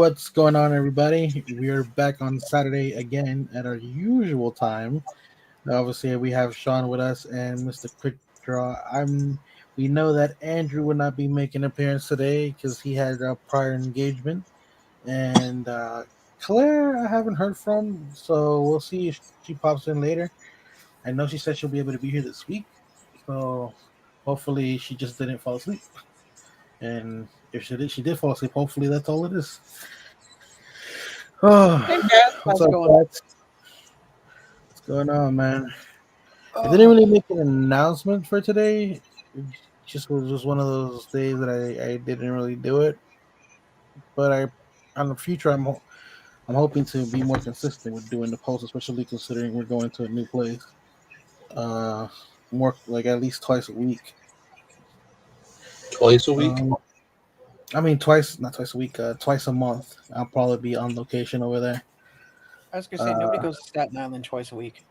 What's going on, everybody? We are back on Saturday again at our usual time. Obviously, we have Sean with us and Mr. Quick Draw. We know that Andrew would not be making an appearance today because he had a prior engagement, and Claire I haven't heard from, so we'll see if she pops in later. I know she said she'll be able to be here this week, so hopefully she just didn't fall asleep. And if she did fall asleep, hopefully that's all it is. Oh, Hey, Dad. what's How's up, it going? What's going on, man? I didn't really make an announcement for today. It just was just one of those days that I didn't really do it. But on the future, I'm hoping to be more consistent with doing the posts, especially considering we're going to a new place. Uh, More like at least twice a week. Twice a week? I mean, not twice a week, twice a month. I'll probably be on location over there. I was gonna say nobody goes to Staten Island twice a week.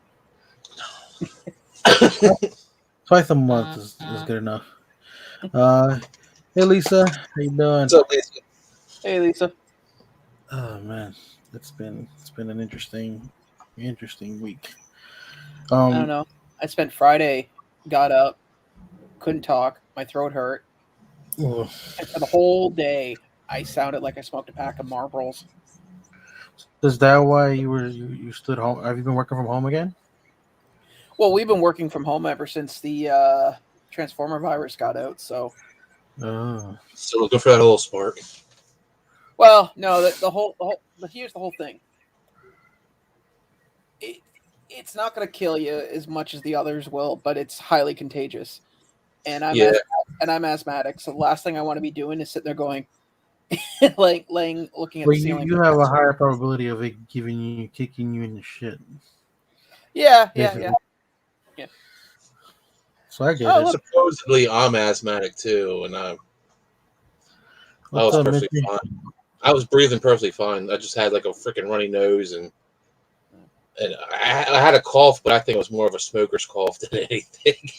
Twice a month is good enough. Hey Lisa, how you doing? What's up, Lisa? Hey, Lisa. Oh man, it's been an interesting week. I don't know. I spent Friday, got up, couldn't talk, my throat hurt, Oh, and for the whole day, I sounded like I smoked a pack of Marlboros. is that why you stood home? Have you been working from home again? Well, we've been working from home ever since the Transformer virus got out. So, Oh, Still looking for that little spark. well, no, here's the whole thing. It's not going to kill you as much as the others will, but it's highly contagious. And I'm asthmatic, so the last thing I want to be doing is sitting there going, looking at the ceiling. You have a higher probability of it kicking you in the shit. Yeah. So I get Oh, it. look. Supposedly, I'm asthmatic too, and I was What's up, perfectly Mitchie? fine. I was breathing perfectly fine. I just had like a freaking runny nose, and I had a cough, but I think it was more of a smoker's cough than anything.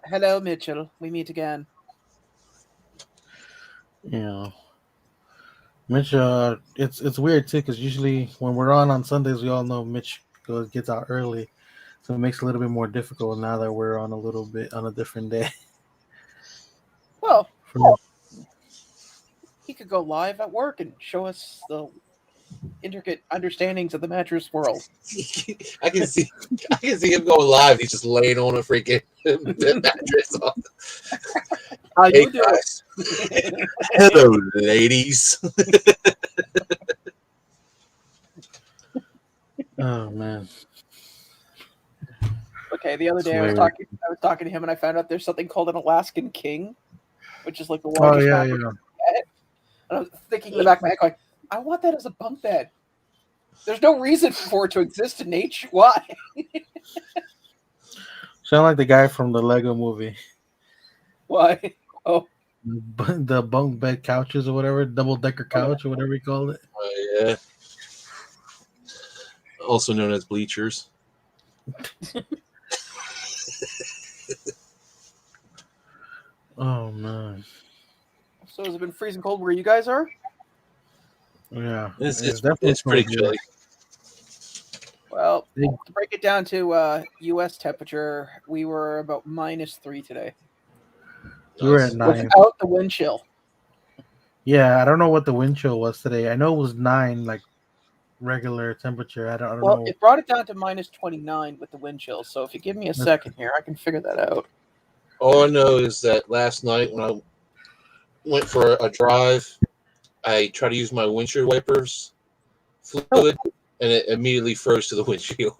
Hello, Mitchell. We meet again. Yeah, Mitch. It's weird too because usually when we're on Sundays, we all know Mitch gets out early, so it makes it a little bit more difficult now that we're on a different day. Well, he could go live at work and show us the intricate understandings of the mattress world. I can see him going live. He's just laying on a freaking mattress. How Hey you doing? guys, hello, ladies. Oh man. Okay, the other day I was talking to him and I found out there's something called an Alaskan king, which is like the largest mattress you can get. And I was thinking in the back of my head going, I want that as a bunk bed. There's no reason for it to exist in nature. Why? Sound like the guy from the Lego movie. Why? Oh, The bunk bed couches or whatever, double decker couch or whatever you call it. Yeah. Also known as bleachers. Oh man. so has it been freezing cold where you guys are? Yeah, It's definitely pretty cold chilly. Well, to break it down to U.S. temperature, we were about -3 today. We were at 9. Without the wind chill. Yeah, I don't know what the wind chill was today. I know it was 9, like regular temperature. I don't know. It brought it down to -29 with the wind chill. So if you give me a second here, I can figure that out. All I know is that last night when I went for a drive, I tried to use my windshield wipers fluid, and it immediately froze to the windshield.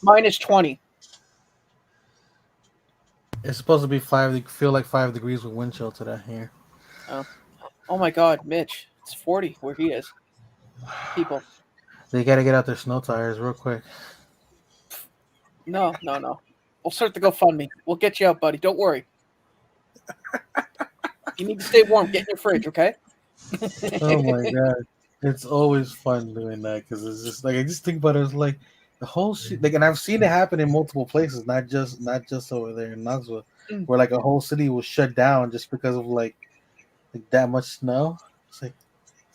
-20. It's supposed to be 5. Feel like 5 degrees with wind chill today here. Oh my God, Mitch! It's 40 where he is. People, They got to get out their snow tires real quick. no. We'll start the GoFundMe. We'll get you out, buddy. Don't worry. You need to stay warm. Get in your fridge, okay? Oh my god, it's always fun doing that because it's just like I just think about it. It's like the whole shit. Like, and I've seen it happen in multiple places, not just over there in Knoxville, where like a whole city was shut down just because of like that much snow. It's like,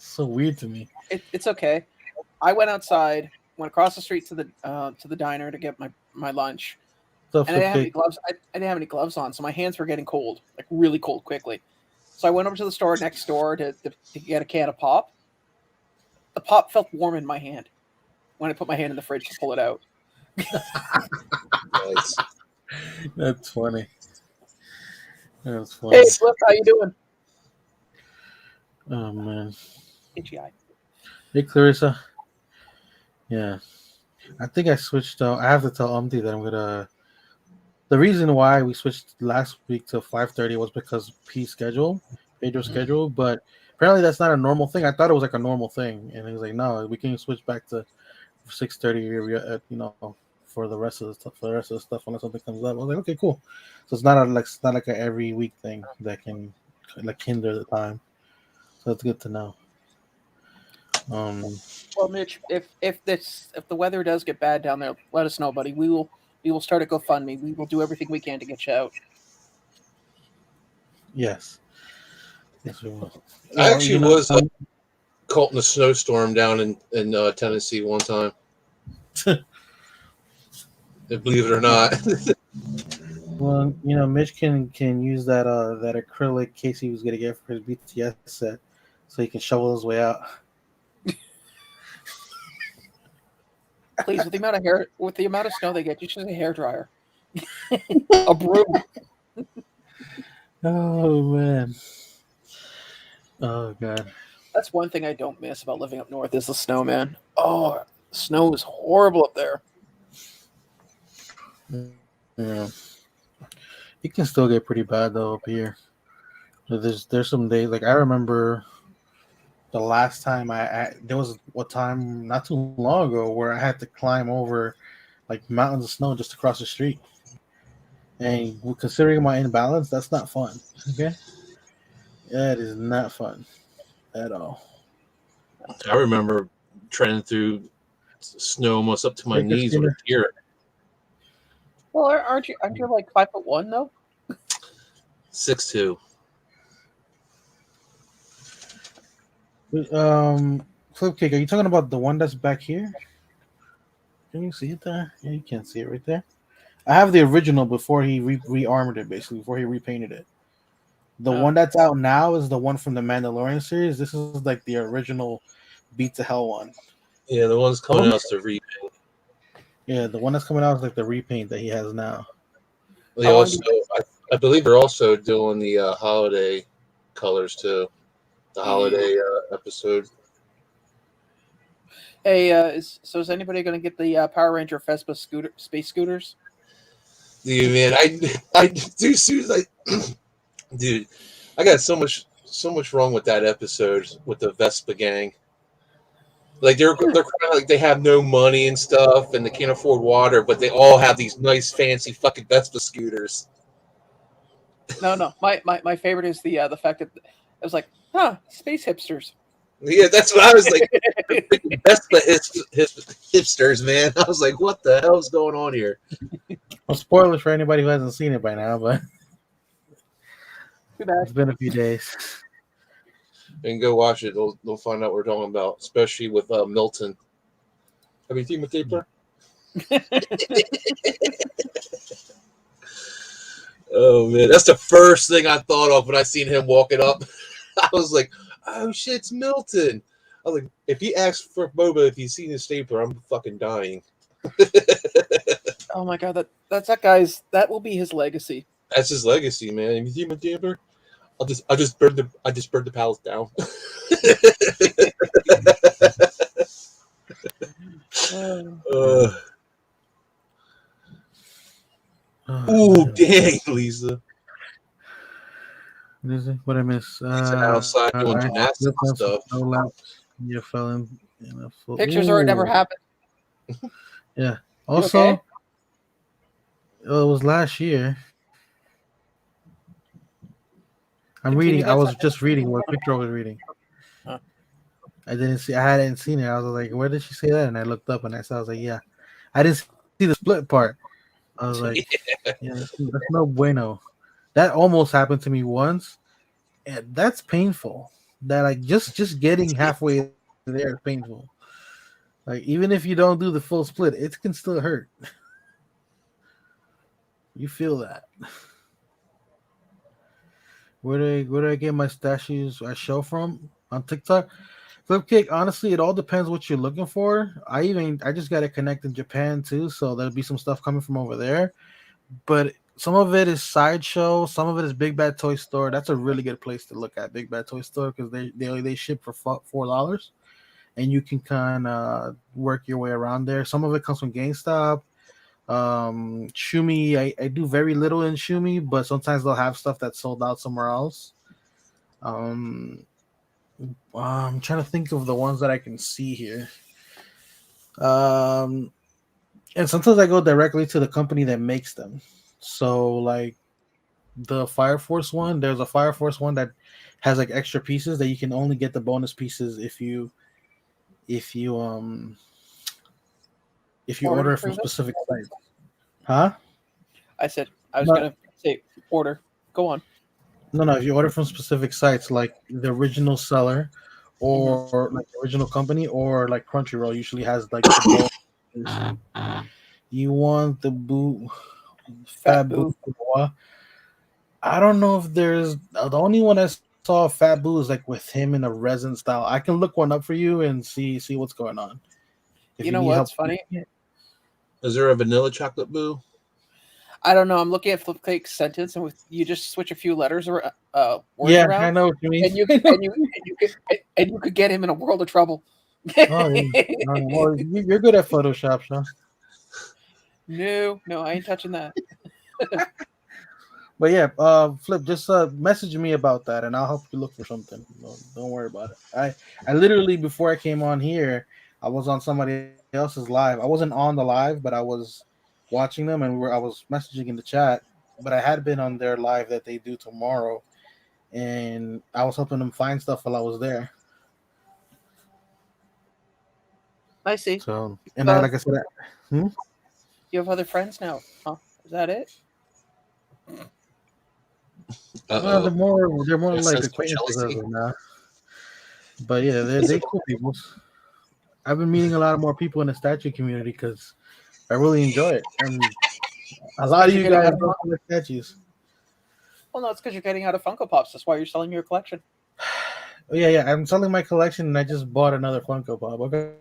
So weird to me. It's okay. I went outside, went across the street to the diner to get my lunch, and I didn't have any gloves. I didn't have any gloves on, so my hands were getting cold, like really cold, quickly. So I went over to the store next door to get a can of pop. The pop felt warm in my hand when I put my hand in the fridge to pull it out. Nice. That's funny. That's funny. Hey, Flip, how you doing? Oh man. Itchy eye. Hey Clarissa. Yeah. I think I switched I have to tell Umti that I'm gonna. The reason why we switched last week to 5:30 was because Pedro's schedule, but apparently that's not a normal thing. I thought it was like a normal thing, and he was like, "No, we can switch back to 6:30. You know, for the rest of the stuff unless something comes up." I was like, "Okay, cool." So it's not like a every week thing that can like hinder the time. So that's good to know. Well, Mitch, if the weather does get bad down there, let us know, buddy. We will start a GoFundMe. We will do everything we can to get you out. Yes, we will. I actually was caught in a snowstorm down in Tennessee one time. Believe it or not. Well, Mitch can use that acrylic case he was gonna get for his BTS set, so he can shovel his way out. Please, with the amount of snow they get, you should have a hairdryer, a broom. Oh man. Oh god. That's one thing I don't miss about living up north is the snow, man. Oh, snow is horrible up there. Yeah. It can still get pretty bad though up here. There's some days like I remember the last time there was a time not too long ago where I had to climb over like mountains of snow just to cross the street. And considering my imbalance, that's not fun. Okay, that is not fun at all. I remember treading through snow almost up to my knees with a deer. Well, aren't you like 5'1" though? 6'2". Flipcake, are you talking about the one that's back here? Can you see it there? Yeah, you can't see it right there. I have the original before he re-armored it, basically, before he repainted it. The one that's out now is the one from the Mandalorian series. This is like the original Beat to Hell one. Yeah, the one's coming out to repaint. Yeah, the one that's coming out is like the repaint that he has now. They also, I believe they're also doing the holiday colors too. The holiday episode. Hey, is anybody going to get the Power Ranger Vespa space scooters? Dude, man, I do soon as dude, I got so much wrong with that episode with the Vespa gang. Like they're kind of like they have no money and stuff, and they can't afford water, but they all have these nice fancy fucking Vespa scooters. No, my favorite is the fact that I was like, space hipsters. Yeah, that's what I was like. Vespa hipsters, man. I was like, what the hell is going on here? Well, spoilers for anybody who hasn't seen it by now, but too bad. It's been a few days. And go watch it. They'll find out what we're talking about, especially with Milton. Have you seen the taper? Oh man, that's the first thing I thought of when I seen him walking up. I was like, "Oh shit, it's Milton." I was like, "If he asks for Boba, if he's seen his stapler, I'm fucking dying." Oh my god, that will be his legacy. That's his legacy, man. Have you seen my stapler? I just burned the palace down. Ooh, dang, Lisa. What I miss? Outside doing gymnastics and stuff. You fell in a full. Pictures or it never happened. Yeah. Also, it was last year. I'm reading. I was just reading what Victor was reading. Huh. I hadn't seen it. I was like, "Where did she say that?" And I looked up and I was like, "Yeah." I didn't see the split part. I was like, "Yeah, that's no bueno." That almost happened to me once, and that's painful. that like just getting halfway there is painful. Like even if you don't do the full split, it can still hurt. You feel that. Where do I get my statues I show from on TikTok? Flipcake, honestly, it all depends what you're looking for. I just got it connect in Japan too, so there'll be some stuff coming from over there. But some of it is Sideshow, some of it is Big Bad Toy Store. That's a really good place to look at, Big Bad Toy Store, because they ship for $4, and you can kind of work your way around there. Some of it comes from GameStop. Shumi, I do very little in Shumi, but sometimes they'll have stuff that's sold out somewhere else. I'm trying to think of the ones that I can see here. And sometimes I go directly to the company that makes them. So like the Fire Force one, there's a Fire Force one that has like extra pieces that you can only get the bonus pieces if you order from specific sites. Huh? I said I was gonna say order. Go on. No. If you order from specific sites like the original seller, or like the original company, or like Crunchyroll, usually has like the you want the Fat Boo. I don't know if there's the only one I saw Fat Boo is like with him in a resin style. I can look one up for you and see what's going on. If you know what's funny? Is there a vanilla chocolate Boo? I don't know. I'm looking at Flipcake's sentence, and you just switch a few letters or words yeah, around. I know what you mean. And you could get him in a world of trouble. Oh, yeah. Well, you're good at Photoshop, Sean. No, I ain't touching that. But yeah, Flip, just message me about that, and I'll help you look for something. Don't worry about it. I literally before I came on here, I was on somebody else's live. I wasn't on the live, but I was watching them, and I was messaging in the chat. But I had been on their live that they do tomorrow, and I was helping them find stuff while I was there. I see. So, and like I said, you have other friends now, huh? Is that it? They're more like acquaintances now. But yeah, they're cool people. I've been meeting a lot of more people in the statue community because I really enjoy it, and a lot of you guys don't like statues. Well, no, it's because you're getting out of Funko Pops. That's why you're selling your collection. Yeah. I'm selling my collection, and I just bought another Funko Pop. Okay.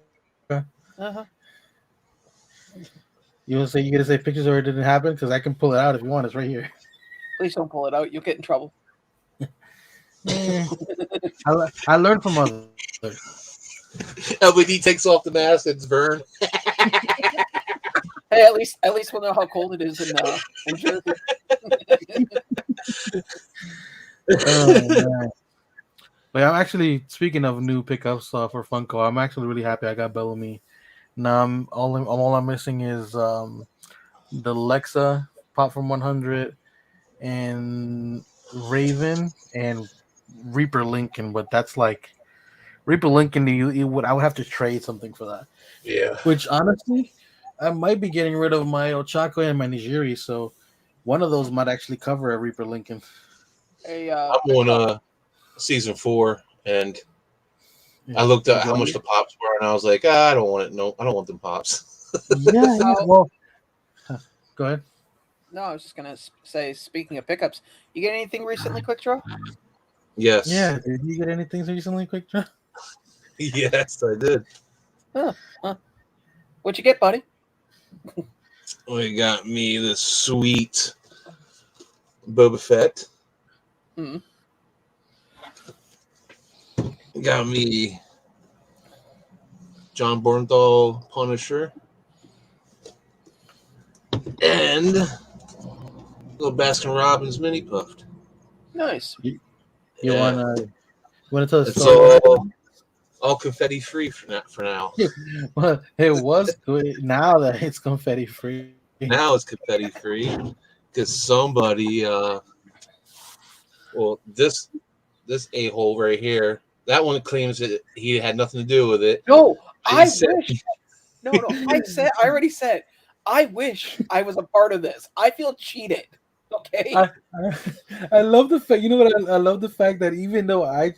You're gonna say pictures or it didn't happen? Because I can pull it out if you want. It's right here. Please don't pull it out. You'll get in trouble. I learned from others. LBD takes off the mask. It's burned. Hey, at least we'll know how cold it is in Jersey. Oh, man. But I'm actually, speaking of new pickups for Funko, I'm actually really happy I got Bellamy. Now all I'm missing is the Lexa Pop from 100 and Raven and Reaper Lincoln, but that's like Reaper Lincoln. I would have to trade something for that. Yeah. Which honestly, I might be getting rid of my Ochako and my Nigiri, so one of those might actually cover a Reaper Lincoln. Hey, I'm on season 4, and I looked at how much the pops were, and I was like, I don't want it. No, I don't want them pops. Yeah. Well, go ahead. No, I was just gonna say. Speaking of pickups, you get anything recently, Quick Draw? Yes. Yeah. Did you get anything recently, Quick Draw? Yes, I did. Huh. What'd you get, buddy? We got me this sweet Boba Fett. Got me John Bernthal Punisher. And little Baskin Robbins mini puffed. Nice. You want to tell us? It's all confetti free for now. Well, it was good. Now that it's confetti free. Now it's confetti free because somebody, this a-hole right here, that one claims that he had nothing to do with it. No, I wish. No, I already said. I wish I was a part of this. I feel cheated. Okay. I love the fact. You know what? I love the fact that even though I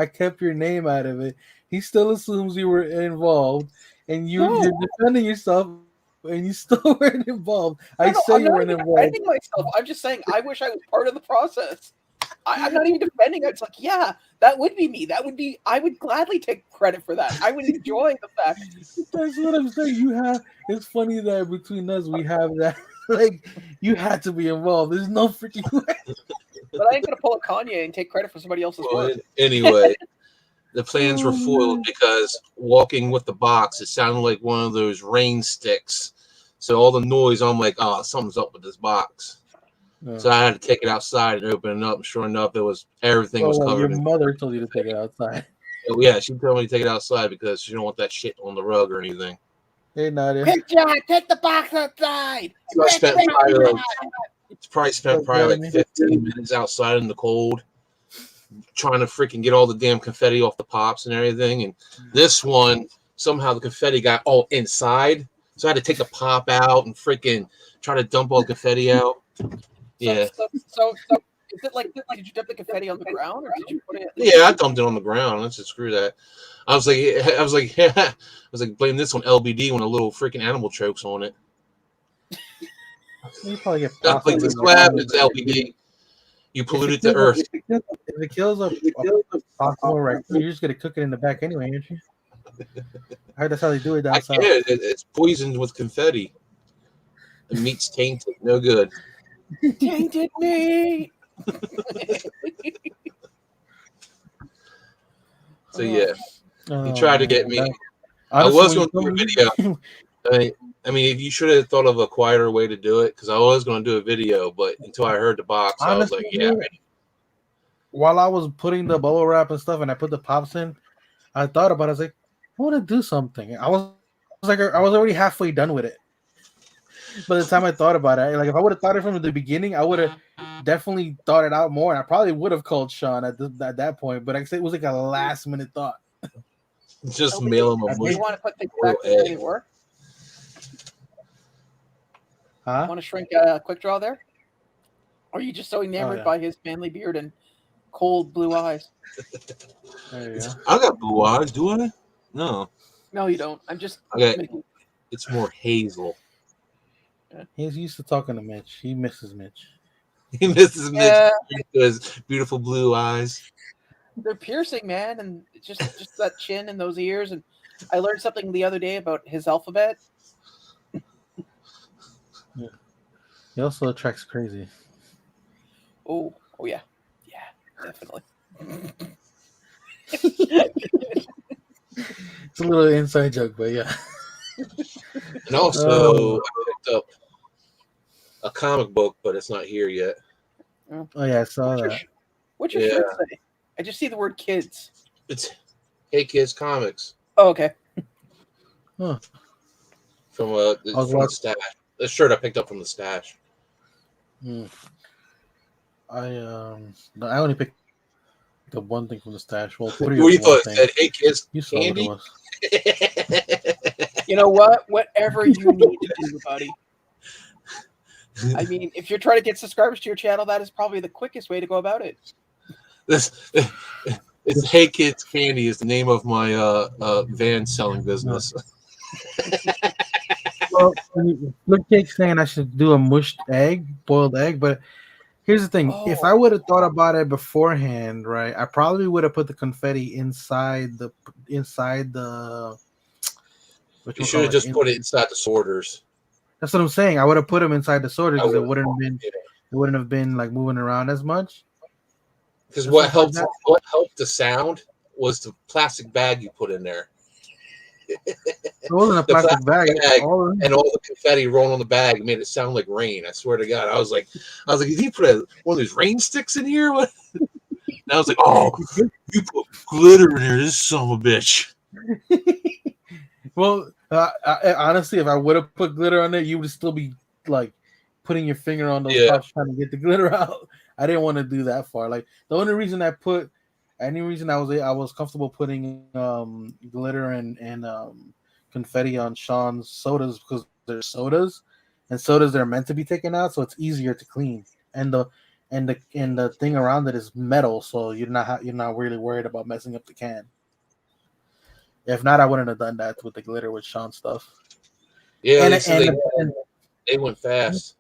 kept your name out of it, he still assumes you were involved, and you're defending yourself, and you still weren't involved. I'm you not weren't even involved. defending myself. I'm just saying I wish I was part of the process. I'm not even defending it. It's like, yeah, that would be me. I would gladly take credit for that. I would enjoy the fact. That's what I'm saying. It's funny that between us we have that. Like, you had to be involved. There's no freaking way. But I ain't gonna pull a Kanye and take credit for somebody else's work. Anyway, the plans were foiled because walking with the box, it sounded like one of those rain sticks. So all the noise, I'm like, oh, something's up with this box. Yeah. So I had to take it outside and open it up. And sure enough, everything was covered. Your mother told you to take it outside. Oh, yeah, she told me to take it outside because she don't want that shit on the rug or anything. Hey, Nadia. Quick, John, take the box outside. So I spent probably like 15 minutes outside in the cold trying to freaking get all the damn confetti off the pops and everything. And this one, somehow the confetti got all inside. So I had to take the pop out and freaking try to dump all the confetti out. Yeah. So is it like, did you dump the confetti on the ground, or did you put it? Yeah, I dumped it on the ground. Let's just screw that. I was like, blame this on LBD when a little freaking animal chokes on it. You probably get like this lab is LBD. You polluted the earth. If it kills a possible right, you're just gonna cook it in the back anyway, aren't you? I heard that's how they do it down south. It's poisoned with confetti. The meat's tainted. No good. Tainted meat. So yeah, he tried to get me. I was going to do a video. I mean, you should have thought of a quieter way to do it because I was going to do a video, but until I heard the box, honestly, I was like, yeah. While I was putting the bubble wrap and stuff, and I put the pops in, I thought about it. I was like, I want to do something. I was already halfway done with it. By the time I thought about it, like if I would have thought it from the beginning, I would have definitely thought it out more, and I probably would have called Sean at that point. But like I said, it was like a last minute thought. Just mail him a mush. You want to put things back the way they were? Huh? Want to shrink a quick draw there? Or are you just so enamored by his manly beard and cold blue eyes? There you go. I got blue eyes, do I? No. No, you don't. I'm just. Okay. It's more hazel. Yeah. He's used to talking to Mitch. He misses Mitch. He misses Mitch because beautiful blue eyes. They're piercing, man, and just that chin and those ears. And I learned something the other day about his alphabet. Yeah. He also attracts crazy. Oh yeah, definitely. It's a little inside joke, but yeah. And also, I picked up a comic book, but it's not here yet. Oh yeah, I saw that. What's your shirt say? I just see the word kids. It's Hey Kids Comics. Oh, okay. Huh. From the stash. The shirt I picked up from the stash. I only picked the one thing from the stash. Well, what do you thought? It said, "Hey kids, you saw candy." What it was. You know what? Whatever you need to do, buddy. I mean, if you're trying to get subscribers to your channel, that is probably the quickest way to go about it. It's Hey Kids Candy is the name of my van selling business. Well, look, Jake's saying I should do a boiled egg, but here's the thing: if I would have thought about it beforehand, right, I probably would have put the confetti inside the. You should have just put it inside the sorters. That's what I'm saying. I would have put them inside the sorters because it wouldn't have been like moving around as much. Because what helped the sound was the plastic bag you put in there. It wasn't a plastic bag. And all the confetti rolling on the bag made it sound like rain. I swear to God, I was like, did he put one of those rain sticks in here? What? And I was like, oh, you put glitter in here, this son of a bitch. Well, honestly, if I would have put glitter on there, you would still be like putting your finger on those pops trying to get the glitter out. I didn't want to do that far. Like the only reason I was comfortable putting glitter and confetti on Sean's sodas because they're sodas, and sodas that are meant to be taken out, so it's easier to clean. And the thing around it is metal, so you're not really worried about messing up the can. If not, I wouldn't have done that with the glitter with Sean stuff. Yeah, And they went fast.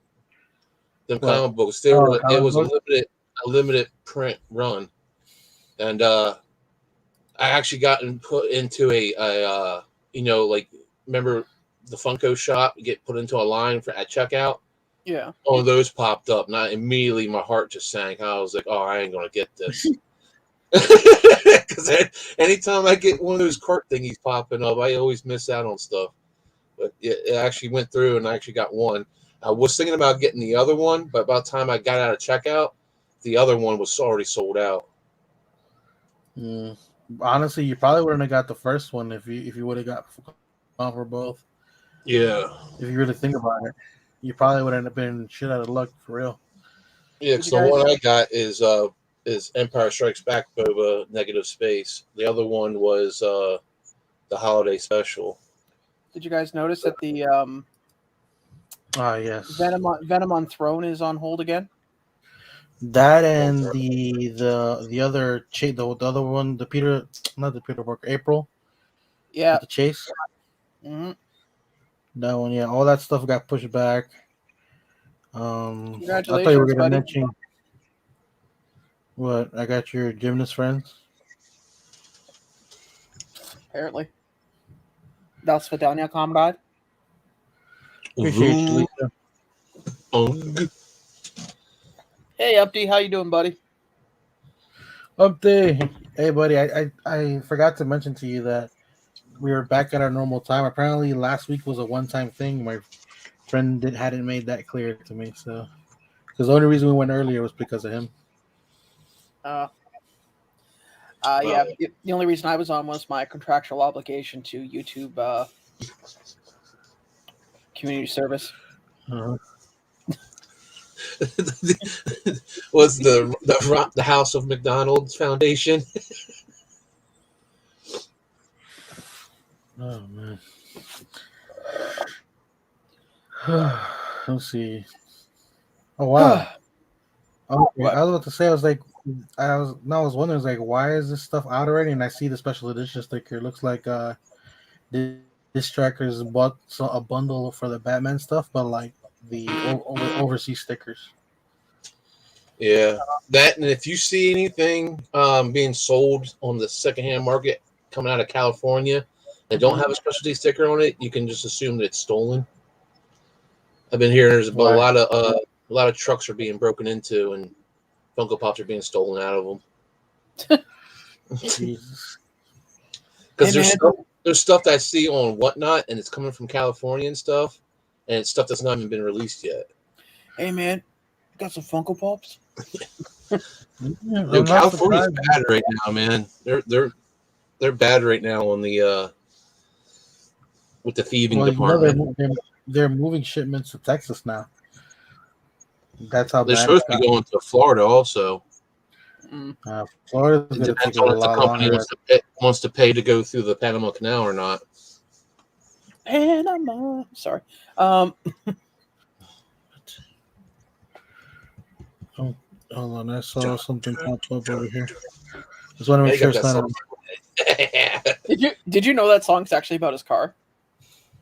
Them What? comic books, Comic it was books? a limited print run, and I actually got put into a like, remember the Funko shop, you get put into a line at checkout. Yeah. All of those popped up, and immediately my heart just sank. I was like, "Oh, I ain't gonna get this." Because anytime I get one of those cart thingies popping up, I always miss out on stuff. But it actually went through, and I actually got one. I was thinking about getting the other one, but by the time I got out of checkout, the other one was already sold out. Honestly, you probably wouldn't have got the first one if you would have got for both. Yeah. If you really think about it, you probably would have been shit out of luck for real. Yeah, because the one I got is Empire Strikes Back Boba Negative Space. The other one was the holiday special. Did you guys notice that the yes, Venom on Throne is on hold again? That and the other the other one, not the Peter Parker, April. Yeah, the Chase. Mm-hmm. That one, yeah, all that stuff got pushed back. Congratulations, I thought you were going to buddy. mention what I got your gymnast friends. Apparently, that's Vidania, comrade. Appreciate you, Lisa. Hey, Updee, how you doing, buddy? Updee, hey, buddy. I forgot to mention to you that we were back at our normal time. Apparently, last week was a one-time thing. My friend hadn't made that clear to me, so because the only reason we went earlier was because of him. Yeah. The only reason I was on was my contractual obligation to YouTube community service. Was the House of McDonald's Foundation? Oh man. Let's see. Oh wow. Okay, I was about to say, I was wondering, like, why is this stuff out already? And I see the special edition sticker. It looks like this trackers bought a bundle for the Batman stuff, but like the overseas stickers. Yeah, that, and if you see anything being sold on the secondhand market coming out of California that don't have a specialty sticker on it, you can just assume that it's stolen. I've been hearing there's a lot of trucks are being broken into and Funko Pops are being stolen out of them. Because there's stuff that I see on Whatnot and it's coming from California and stuff, and it's stuff that's not even been released yet. Hey man, got some Funko Pops? Dude, California's bad right now, man. They're bad right now on the with the thieving department. They're moving shipments to Texas now. That's how they're bad supposed to be going to Florida also. Florida's going to take a lot longer. Wants to pay to go through the Panama Canal or not. Panama. Sorry. Hold on, I saw something pop up over here. Just want to make sure it's not on. Did you know that song's actually about his car?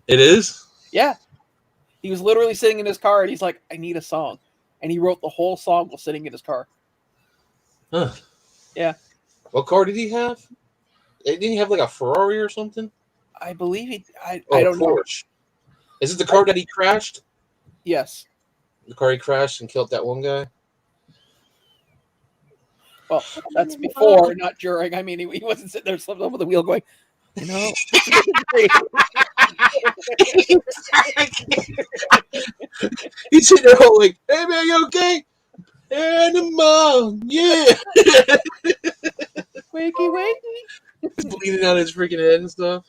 It is? Yeah. He was literally sitting in his car and he's like, I need a song. And he wrote the whole song while sitting in his car. Huh. Yeah. What car did he have? Didn't he have like a Ferrari or something? I believe I don't know. Is it the car that he crashed? Yes. The car he crashed and killed that one guy? Well, that's before, not during. I mean, he wasn't sitting there slumped over the wheel going, you know. He's sitting there all like, hey man, you okay? Animal, yeah. Wakey, wakey. He's bleeding out his freaking head and stuff.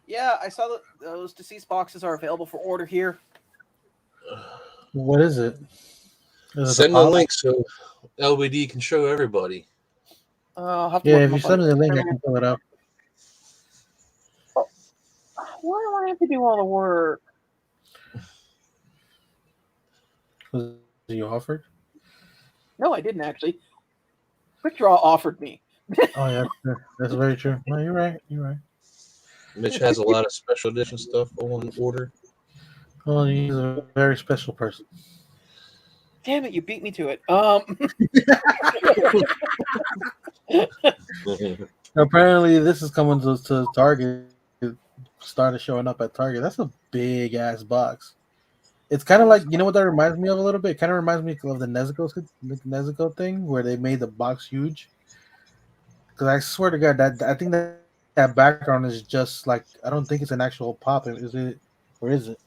Yeah, I saw that those deceased boxes are available for order here. What is it? Send the link so LBD can show everybody. If you send me the link, I can pull it up. why do I have to do all the work? Was you offered? No, I didn't actually. Quick Draw offered me. Oh yeah, that's very true. No, you're right. You're right. Mitch has a lot of special edition stuff on order. Well, he's a very special person. Damn it, you beat me to it. Apparently, this is coming to Target. It started showing up at Target. That's a big ass box. It's kind of like, you know what that reminds me of a little bit. It kind of reminds me of the Nezuko thing where they made the box huge. Because I swear to God, that I think that background is just like, I don't think it's an actual pop. Is it, or is it?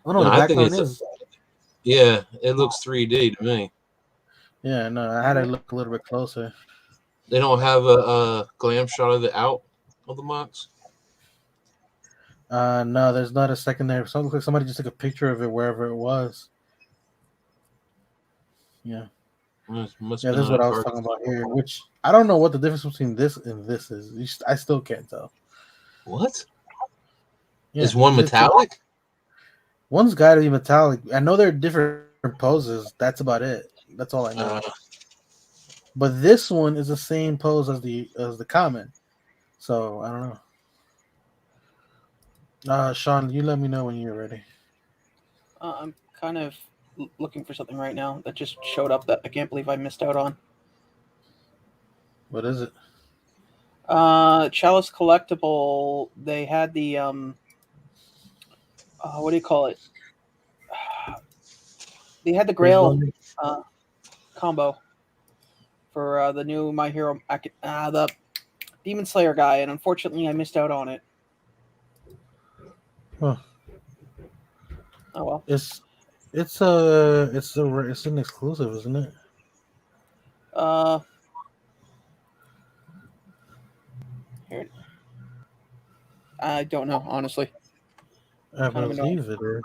Oh no, No, the I think background it's is. yeah, it looks 3D to me. Yeah, no, I had to look a little bit closer. They don't have a glam shot of the out of the box. No, there's not a secondary. It looks like somebody just took a picture of it wherever it was. Yeah. Must Yeah, been this is on what a I was card. talking about here, which I don't know what the difference between this and this is. I still can't tell. What? Yeah, Is one metallic? One's got to be metallic. I know they're different poses. That's about it. That's all I know. But this one is the same pose as the common. So I don't know. Sean, you let me know when you're ready. I'm kind of looking for something right now that just showed up that I can't believe I missed out on. What is it? Chalice Collectible. They had the what do you call it? They had the Grail combo for the new My Hero, the Demon Slayer guy, and unfortunately I missed out on it. Huh. Oh well. It's an exclusive, isn't it? Here. I don't know, honestly. I believe it is.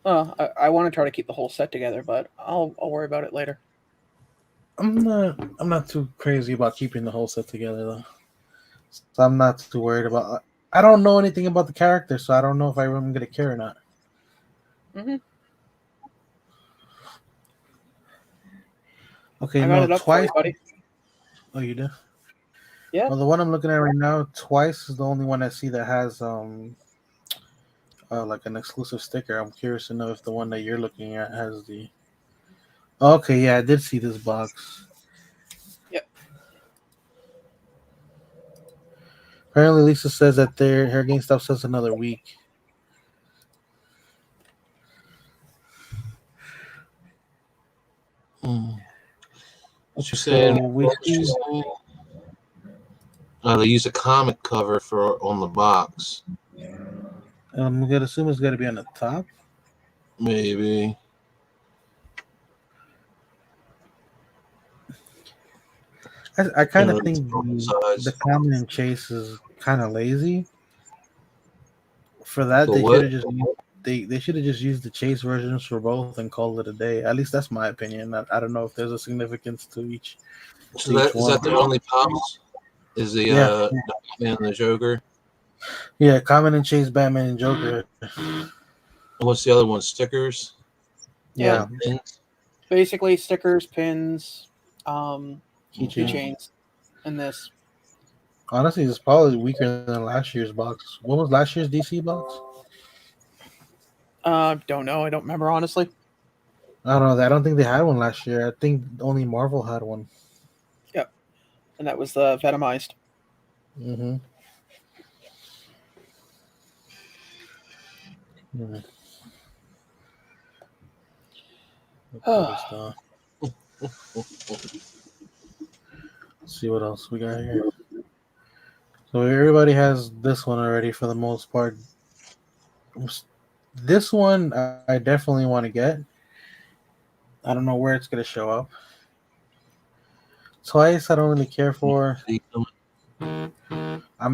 I want to try to keep the whole set together, but I'll worry about it later. I'm not too crazy about keeping the whole set together though. So I'm not too worried about. I don't know anything about the character, so I don't know if I'm gonna care or not. Mm-hmm. Okay, I got it up Twice, for you, buddy. Oh, you do? Yeah. Well, the one I'm looking at right now, Twice is the only one I see that has like an exclusive sticker. I'm curious to know if the one that you're looking at has the. Okay, yeah, I did see this box. Yep. Apparently, Lisa says that her GameStop says another week. What you saying? They use a comic cover on the box. I'm gonna assume it's gonna be on the top. Maybe. I kind of think the common and chase is kind of lazy. For that, they should have just used the chase versions for both and called it a day. At least that's my opinion. I don't know if there's a significance to each. So is that the only pops? Is the Batman and the Joker? Yeah, common and chase, Batman and Joker. And what's the other one? Stickers? Yeah. Basically, stickers, pins, keychains, and this. Honestly, it's probably weaker than last year's box. What was last year's DC box? Don't know. I don't remember, honestly. I don't know. I don't think they had one last year. I think only Marvel had one. Yep. And that was the Venomized. Mm-hmm. Let's see what else we got here. So everybody has this one already for the most part. This one I definitely want to get. I don't know where it's going to show up. Twice I don't really care for. I'm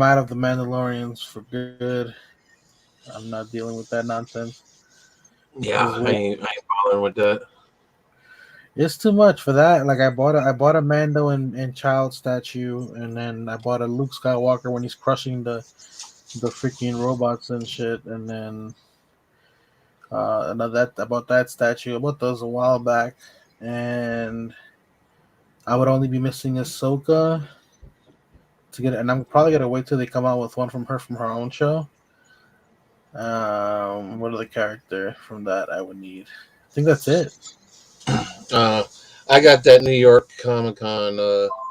out of the Mandalorians for good. I'm not dealing with that nonsense. Yeah, I ain't bothering with that. It's too much for that. Like I bought a Mando and child statue, and then I bought a Luke Skywalker when he's crushing the the freaking robots and shit, and then another about that statue about those a while back, and I would only be missing Ahsoka to get it, and I'm probably gonna wait till they come out with one from her own show. What other character from that I would need? I think that's it. I got that New York Comic Con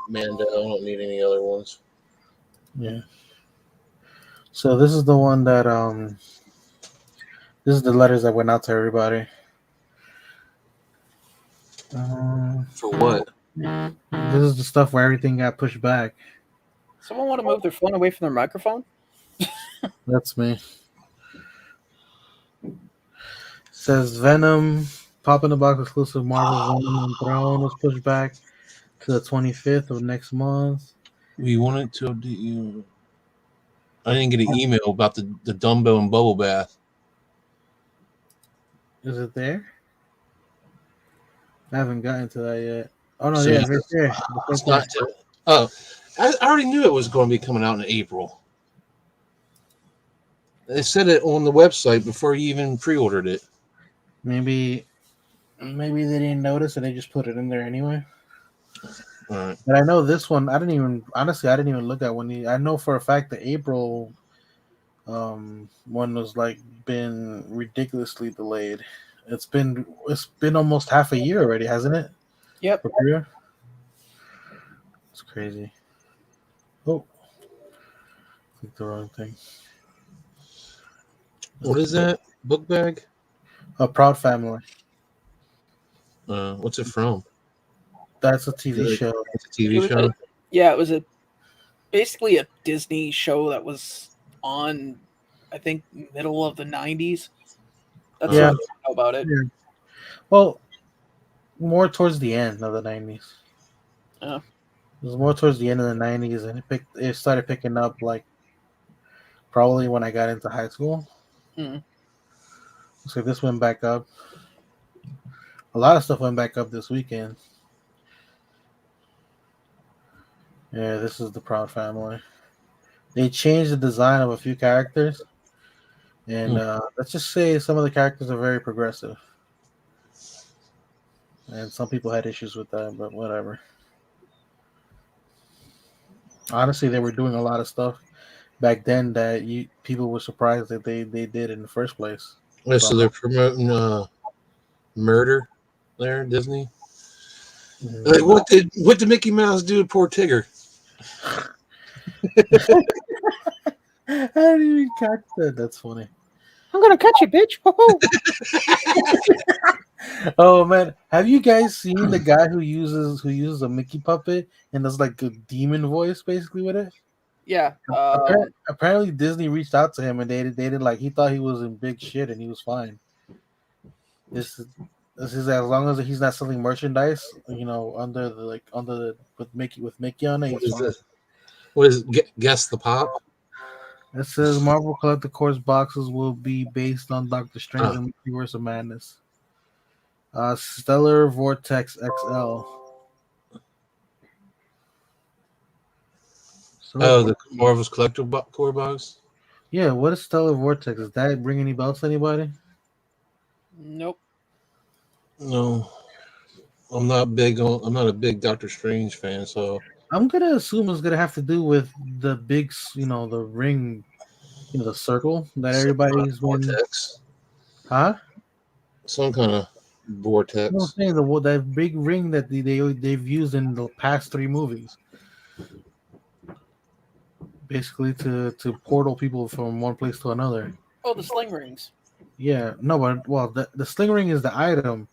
Mando. I don't need any other ones. Yeah. So this is the one that this is the letters that went out to everybody. For what? This is the stuff where everything got pushed back. Someone want to move their phone away from their microphone? That's me. Says Venom, pop in the box exclusive Marvel Venom and Throne was pushed back to the 25th of next month. We wanted to update you. I didn't get an email about the Dumbo and Bubble Bath. Is it there? I haven't gotten to that yet. Oh no, So yeah, right there. It's not. Oh, I already knew it was going to be coming out in April. They said it on the website before you even pre-ordered it. Maybe they didn't notice and they just put it in there anyway. All right. But I know this one. I didn't even look at when I know for a fact the April one was like been ridiculously delayed. It's been almost half a year already, hasn't it? Yep. For Korea? It's crazy. Oh, clicked the wrong thing. What is that? Book bag? A Proud Family. What's it from? That's a TV show. It's a TV show? It was basically a Disney show that was on, I think, middle of the 90s. That's what I know about it. Yeah. Well, more towards the end of the 90s. Oh. It was more towards the end of the 90s, and it started picking up like probably when I got into high school. So this went back up. A lot of stuff went back up this weekend. Yeah, this is the Proud Family. They changed the design of a few characters, and let's just say some of the characters are very progressive. And some people had issues with that, but whatever. Honestly, they were doing a lot of stuff back then that people were surprised that they did in the first place. Yeah, so they're promoting murder there, Disney. Like, what did Mickey Mouse do to poor Tigger? I didn't even catch that. That's funny. I'm gonna catch you, bitch! Oh man, have you guys seen the guy who uses a Mickey puppet and does like a demon voice basically with it? Yeah. Apparently Disney reached out to him and they did like he thought he was in big shit and he was fine. This is as long as he's not selling merchandise, with Mickey on it. What is this? What is Guess the Pop? It says Marvel Collector Course boxes will be based on Doctor Strange and Multiverse of Madness. Stellar Vortex XL. The Marvel's Collector Core box? Yeah, what is Stellar Vortex? Does that bring any bells to anybody? Nope. No. I'm not a big Doctor Strange fan, so I'm gonna assume it's gonna have to do with the big, the ring, the circle that everybody's vortex. Huh? Some kind of vortex. I'm saying that big ring that they've used in the past 3 movies, basically to portal people from one place to another. Oh, the sling rings. Yeah, no, but the sling ring is the item.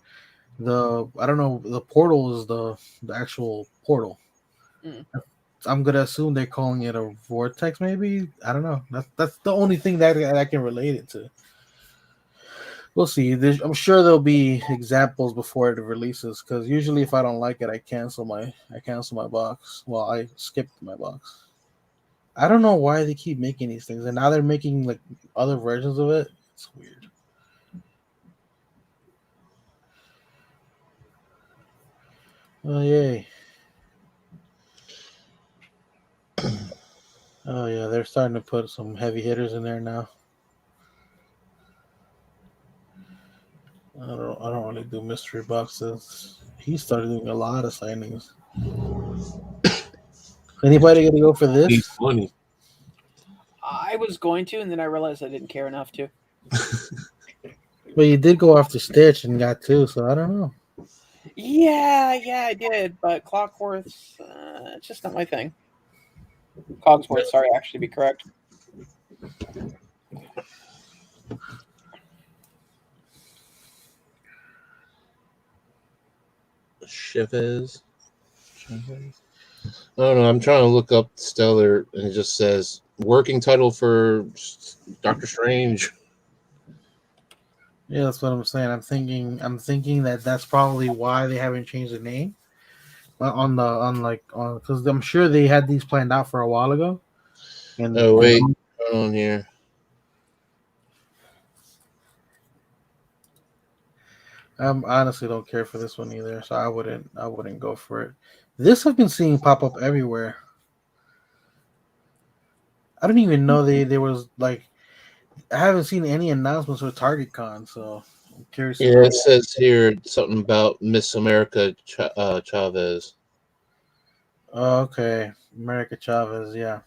I don't know. The portal is the actual portal. I'm gonna assume they're calling it a vortex. Maybe I don't know. That's the only thing that I can relate it to. We'll see. I'm sure there'll be examples before it releases. Because usually, if I don't like it, I cancel my box. Well, I skipped my box. I don't know why they keep making these things, and now they're making like other versions of it. It's weird. Oh yay! Oh yeah, they're they're starting to put some heavy hitters in there now. I don't really do mystery boxes. He started doing a lot of signings. Anybody gonna go for this? He's funny. I was going to, and then I realized I didn't care enough to. Well, you did go after Stitch and got 2, so I don't know. Yeah, I did, but Clockworth's it's just not my thing. Cogsworth, sorry, actually, to be correct. Chavez. I don't know. I'm trying to look up Stellar, and it just says working title for Doctor Strange. Yeah, that's what I'm saying. I'm thinking that that's probably why they haven't changed the name. Because I'm sure they had these planned out for a while ago. And Oh wait, hold on here. I honestly don't care for this one either, so I wouldn't go for it. This I've been seeing pop up everywhere. I didn't even know there was like I haven't seen any announcements for Target Con, so I'm curious. Yeah, it says here something about Miss America Chavez. Oh, okay, America Chavez, yeah.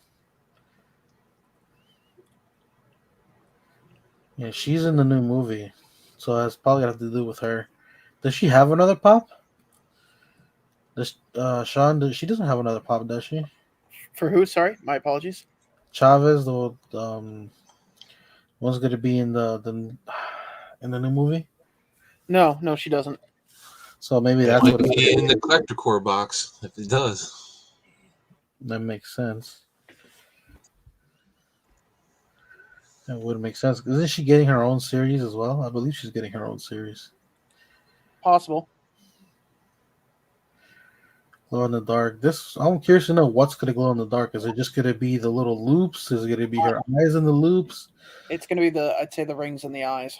Yeah, she's in the new movie, so that's probably got to do with her. Does she have another pop? Does Sean? She doesn't have another pop, does she? For who? Sorry, my apologies. Chavez, the one's going to be in the new movie. No, she doesn't. So maybe It that's might what it's be in the collector core box if it does. That makes sense. That would make sense. Isn't she getting her own series as well? I believe she's getting her own series. Possible. Glow in the dark. I'm curious to know what's going to glow in the dark. Is it just going to be the little loops? Is it going to be her eyes in the loops? It's going to be I'd say the rings in the eyes.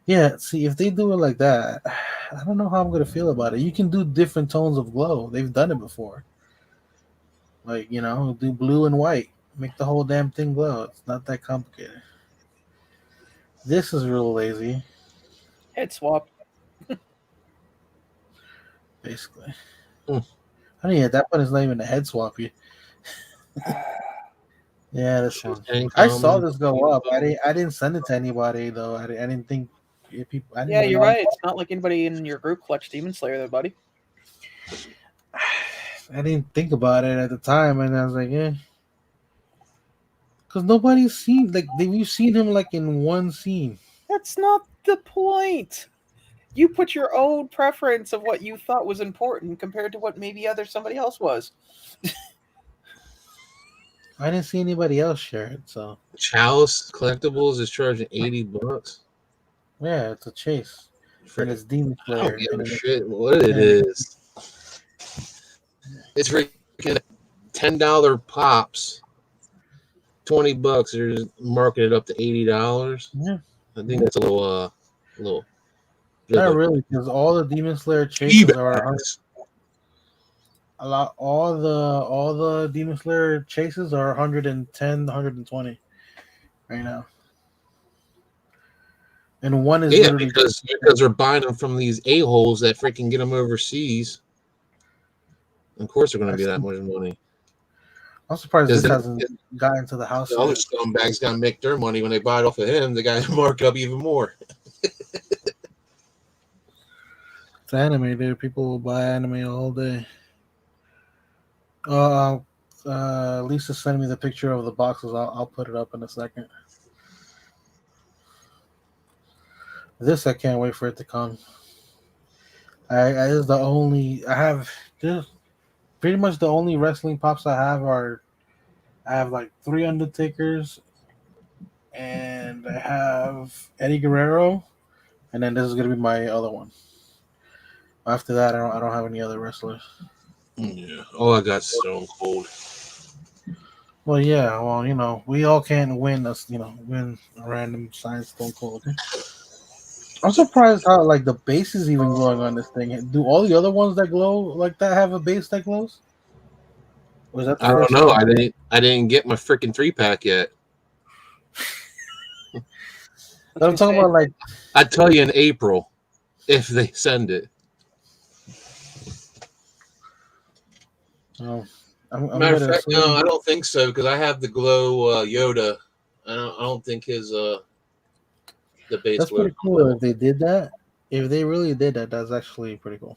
Yeah, see, if they do it like that, I don't know how I'm going to feel about it. You can do different tones of glow. They've done it before. Like, do blue and white. Make the whole damn thing glow. It's not that complicated. This is real lazy. Head swap. Basically. I mean, at that point, it's not even a head swap. Yeah, this one. I saw this go up. I didn't send it to anybody though. I didn't think people. Yeah, you're right. It's not like anybody in your group collects Demon Slayer, there, buddy. I didn't think about it at the time, and I was like, yeah, because nobody's seen we've seen him like in one scene. That's not the point. You put your own preference of what you thought was important compared to what maybe somebody else was. I didn't see anybody else share it, so. Chalice Collectibles is charging $80. Yeah, it's a chase. And it's Demon Slayer. I don't give a shit what it is. It's freaking $10 pops. $20. They're just marking it up to $80. Yeah. I think that's a little. Not really, because all the Demon Slayer chases are a lot. All the Demon Slayer chases are 110, 120 right now, and one is because they're buying them from these a-holes that freaking get them overseas. Of course, they're going to be that much money. I'm surprised this hasn't gotten to the house. The other scumbags got to make their money when they buy it off of him. They got to mark up even more. It's anime, dude. People will buy anime all day. Lisa sent me the picture of the boxes. I'll put it up in a second. This I can't wait for it to come. This is the only I have. Just pretty much the only wrestling pops I have like 3 Undertakers, and I have Eddie Guerrero, and then this is gonna be my other one. After that, I don't have any other wrestlers. Yeah, all I got is Stone Cold. Well, yeah, we all can't win win a random signed Stone Cold. Okay? I'm surprised how like the base is even glowing on this thing. Do all the other ones that glow like that have a base that glows? Was that the I don't first know. time? I didn't get my freaking 3-pack yet. I'm talking about like. I'd tell you in April if they send it. I'm Matter of gonna fact, no, assume. I don't think so because I have the Glow Yoda. I don't think his the base That's Glow. pretty cool if they did that. If they really did that, that's actually pretty cool.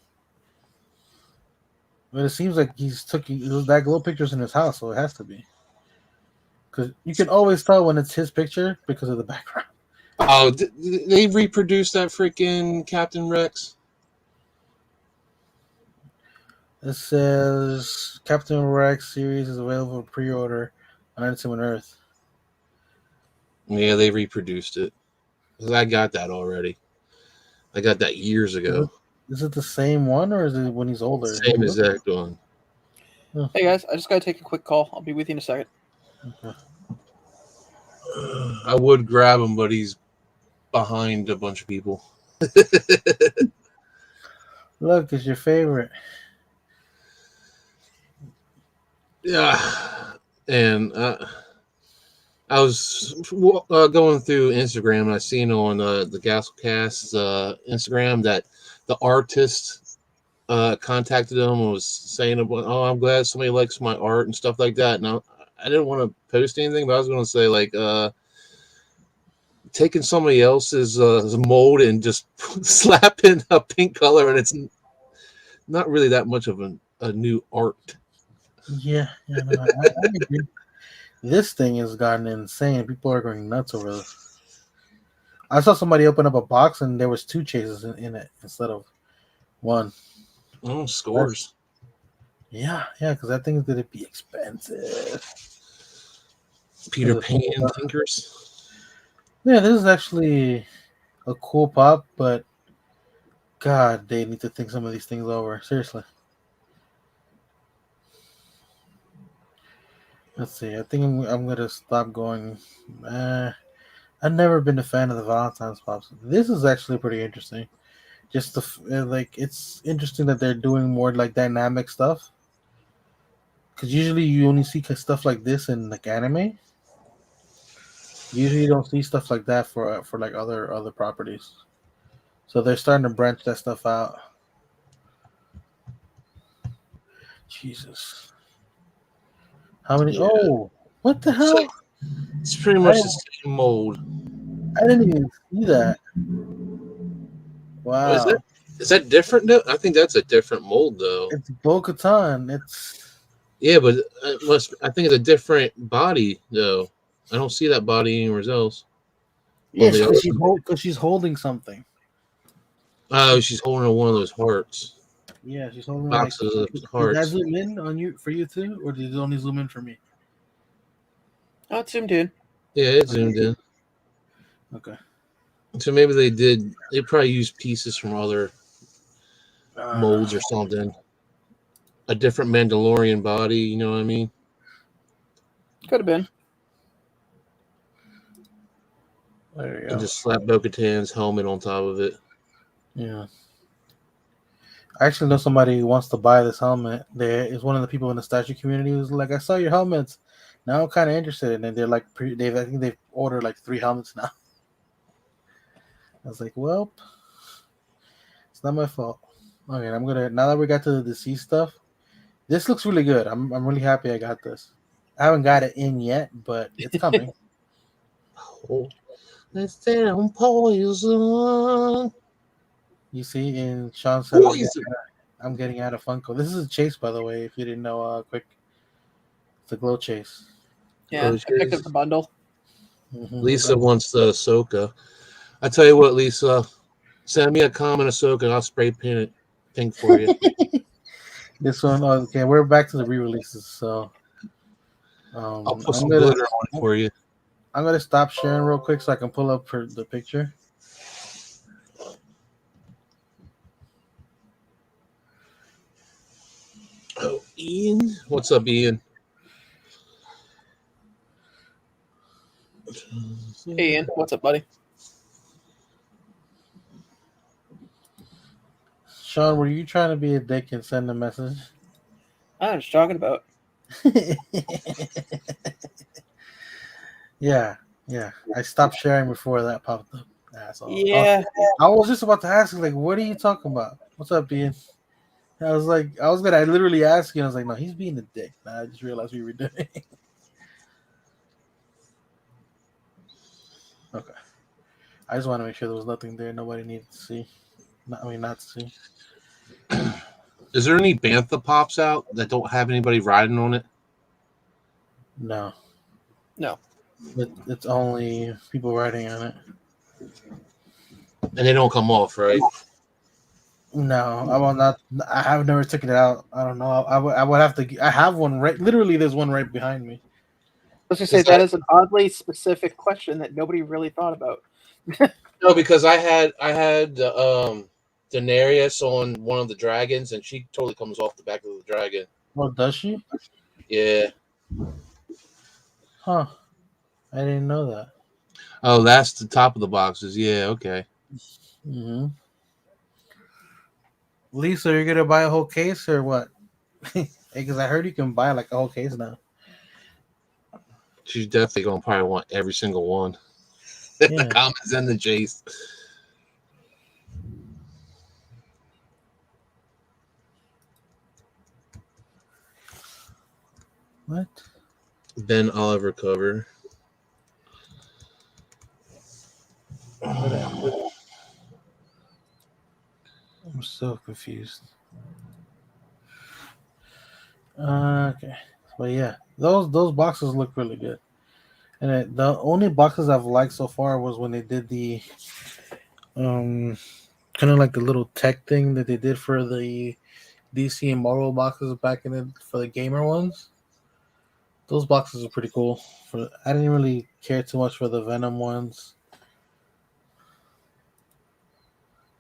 But it seems like that glow picture's in his house, so it has to be. Because you can always tell when it's his picture because of the background. Oh, they reproduced that freaking Captain Rex. It says Captain Rex series is available for pre-order on Entertainment Earth. Yeah, they reproduced it. I got that already. I got that years ago. Is it the same one, or is it when he's older? Same exact one. Hey guys, I just gotta take a quick call. I'll be with you in a second. Okay. I would grab him, but he's behind a bunch of people. Look, it's your favorite. Yeah, and I was going through Instagram and I seen on the Gasolcast Instagram that the artist contacted them and was saying, "Oh, I'm glad somebody likes my art and stuff like that." Now, I didn't want to post anything, but I was going to say like taking somebody else's mold and just slapping a pink color, and it's not really that much of a new art. Yeah, no, I agree. This thing has gotten insane. People are going nuts over this. I saw somebody open up a box and there was 2 chases in it instead of 1. Oh, scores. Yeah, because that thing is going to be expensive. Peter Pan thinkers. Yeah, this is actually a cool pop, but God, they need to think some of these things over. Seriously. Let's see. I think I'm going to stop going. I've never been a fan of the Valentine's pops. This is actually pretty interesting. Just like it's interesting that they're doing more like dynamic stuff. Because usually you only see stuff like this in like anime. Usually you don't see stuff like that for like other properties. So they're starting to branch that stuff out. Jesus. How many? Yeah. Oh, what the hell? It's pretty much the same mold. I didn't even see that. Oh, Wow. is that different though? I think that's a different mold though. It's Bo-Katan. It's Yeah, but I think it's a different body though. I don't see that body anywhere else. yes, because she's holding something. Oh, she's holding one of those hearts. Yeah, she's holding Boxes of Did that hearts. zoom in on you for you too, or did it only zoom in for me? Oh, it's zoomed in. Yeah, it zoomed in. Okay. So maybe they probably used pieces from other molds or something. A different Mandalorian body, you know what I mean? Could have been. There you go. And just slap Bo-Katan's helmet on top of it. Yeah. I actually know somebody who wants to buy this helmet. There is one of the people in the statue community who's like, "I saw your helmets. Now I'm kind of interested." And they're like, I think they've ordered like 3 helmets now. I was like, "Well, it's not my fault." Okay, now that we got to the deceased stuff. This looks really good. I'm really happy I got this. I haven't got it in yet, but it's coming. Oh, that's that on poison. You see, and Sean said Poison. I'm getting out of Funko. This is a chase, by the way, if you didn't know. Quick, it's a glow chase. Yeah, I picked up the bundle. Mm-hmm. Lisa wants the Ahsoka. I tell you what, Lisa, send me a common Ahsoka and I'll spray paint it pink for you. This one, okay, we're back to the re-releases. So I'll put some glitter on it for you. I'm gonna stop sharing real quick so I can pull up the picture. Oh, Ian, what's up, Ian? Hey, Ian, what's up, buddy? Sean, were you trying to be a dick and send a message? I was just talking about. Yeah, yeah. I stopped sharing before that popped up. Asshole. Yeah. I was just about to ask you, like, what are you talking about? What's up, Ian? I was like, I literally ask you. I was like, no, he's being a dick. Nah, I just realized we were doing. Okay. I just want to make sure there was nothing there nobody needed to see. Not to see. Is there any Bantha pops out that don't have anybody riding on it? No. No. It's only people riding on it. And they don't come off, right? No, I will not. I have never taken it out. I don't know. I would have to. I have one right. Literally, there's one right behind me. Let's just say that is an oddly specific question that nobody really thought about. No, because I had Daenerys on one of the dragons, and she totally comes off the back of the dragon. Well, does she? Yeah. Huh. I didn't know that. Oh, that's the top of the boxes. Yeah. Okay. Mm-hmm. Lisa, you're gonna buy a whole case or what? Because I heard you can buy like a whole case now. She's definitely gonna probably want every single one. Yeah. The comments and the Jace. What? Ben Oliver cover. Whatever. I'm so confused. Okay, but yeah, those boxes look really good. And the only boxes I've liked so far was when they did the kind of like the little tech thing that they did for the DC and Marvel boxes back in it for the gamer ones. Those boxes are pretty cool. I didn't really care too much for the Venom ones.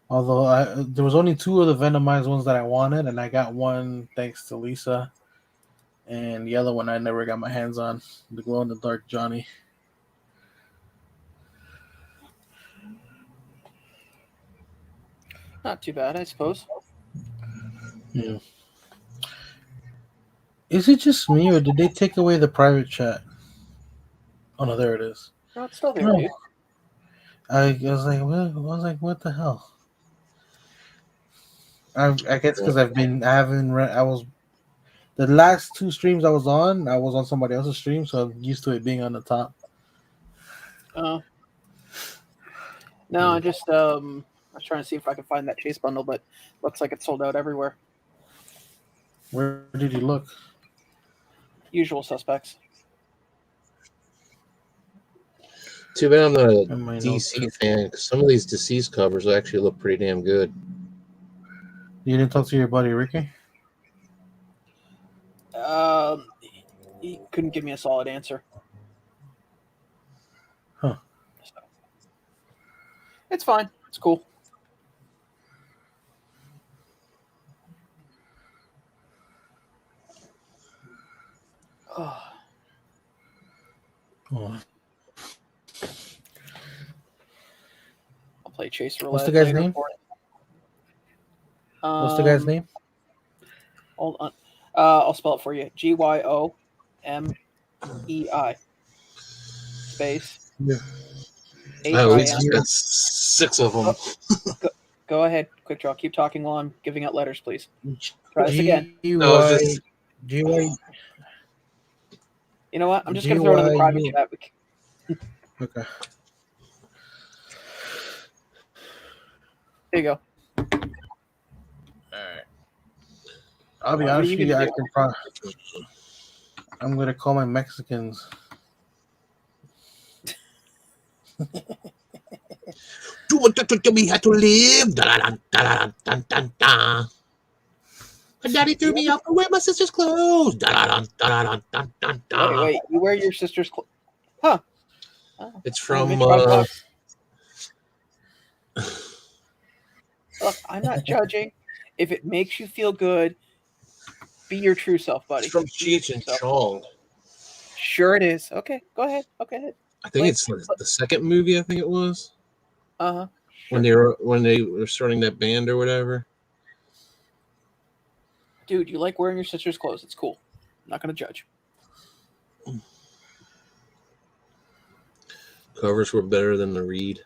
Although there was only two of the Venomized ones that I wanted, and I got one thanks to Lisa, and the other one I never got my hands on, the glow in the dark Johnny. Not too bad, I suppose. Yeah. Is it just me, or did they take away the private chat? Oh no, there it is. No, it's still there, No. dude. I was like, what the hell? I guess because I was the last two streams I was on somebody else's stream, so I'm used to it being on the top. No, I just I was trying to see if I could find that chase bundle, but looks like it's sold out everywhere. Where did you look? Usual suspects. Too bad I'm not a My DC notes. fan, because some of these deceased covers actually look pretty damn good. You didn't talk to your buddy Ricky? He couldn't give me a solid answer. Huh. It's fine. It's cool. Oh. I'll play Chase Roulette. What's the guy's later name? for it. What's the guy's name? Hold on. I'll spell it for you. Gyomei space. Yeah. Oh, we HIM. just got 6 of them. Go ahead, quick draw. Keep talking while I'm giving out letters, please. Try this again. No, it's just- G-Y. You know what? I'm just going to throw it in the private chat. Okay. There you go. Alright. I'll be honest with you, I can probably. I'm gonna call my Mexicans. We had to live. Daddy threw me out to wear my sister's clothes. Wait. You wear your sister's clothes? Huh. Oh. It's from. Look, I'm not judging. If it makes you feel good, be your true self, buddy. It's from Cheech and Chong. Sure it is. Okay, go ahead. Okay. I think it's the second movie. I think it was. Uh-huh. Sure. When they were starting that band or whatever. Dude, you like wearing your sister's clothes. It's cool. Not going to judge. Covers were better than the read.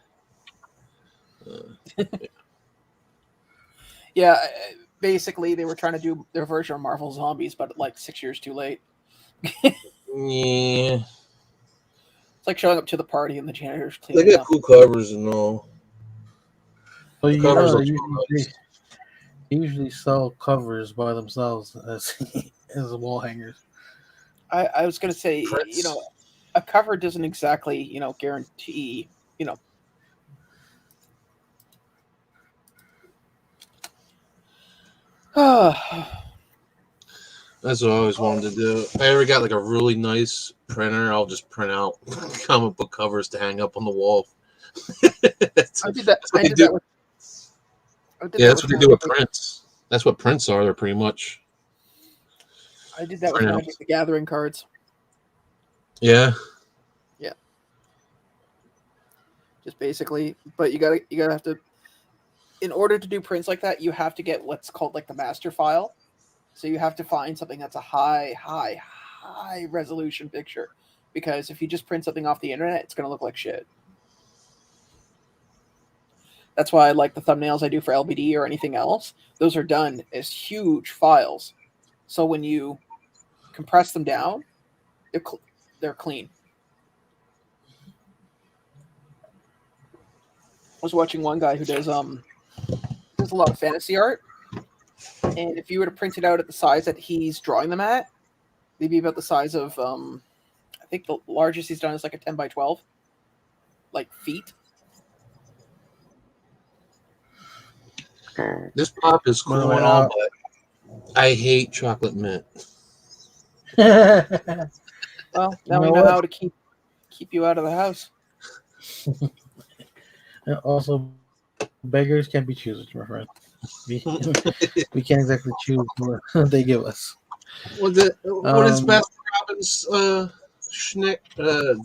Yeah, basically they were trying to do their version of Marvel Zombies, but like 6 years too late. Yeah. It's like showing up to the party and the janitor's They cleaning got up. cool covers and all. So The you covers know, look they nice. usually sell covers by themselves as as wall hangers. I was going to say, Prints. you know, a cover doesn't exactly, you know, guarantee, you know. That's what I always wanted to do. If I ever got like a really nice printer, I'll just print out comic book covers to hang up on the wall. I did that. I did that with. Yeah, that's what they do with prints. That's what prints are. They're pretty much. I did that with Magic the Gathering cards. Yeah. Yeah. Just basically, but you gotta have to. In order to do prints like that, you have to get what's called like the master file. So you have to find something that's a high resolution picture, because if you just print something off the internet, it's gonna look like shit. That's why I like the thumbnails I do for LBD or anything else. Those are done as huge files. So when you compress them down, they're clean. I was watching one guy who does a lot of fantasy art. And if you were to print it out at the size that he's drawing them at, they'd be about the size of, I think the largest he's done is like a 10 by 12, like feet. This pop is cool and all, but I hate chocolate mint. Well, now we know how to keep you out of the house. And also, beggars can be choosers, my friend. We can't exactly choose what they give us. What is Baskin Robbins schnick?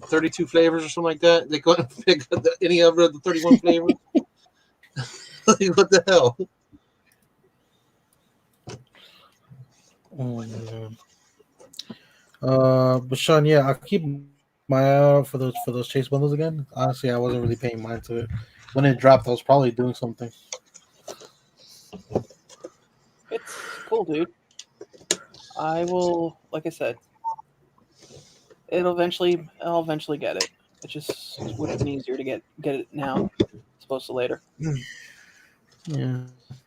32 flavors or something like that? They couldn't pick any of the 31 flavors. Like, what the hell? But Sean, yeah, I'll keep my eye out for those chase bundles again. Honestly, I wasn't really paying mind to it when it dropped. I was probably doing something. It's cool, dude. I will, like I said, I'll eventually get it. It just would have been easier to get it now, as opposed to later. Yeah.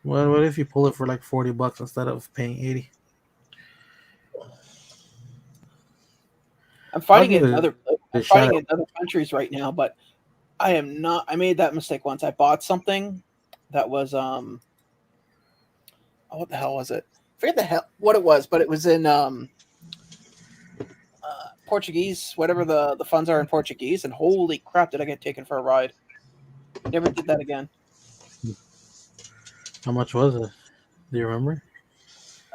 Well, what if you pull it for like $40 instead of paying $80? I'm fighting it in other countries right now, but I am not. I made that mistake once. I bought something that was what the hell was it? I forget what it was, but it was in Portuguese, whatever the funds are in Portuguese, and holy crap, did I get taken for a ride. Never did that again. How much was it? Do you remember?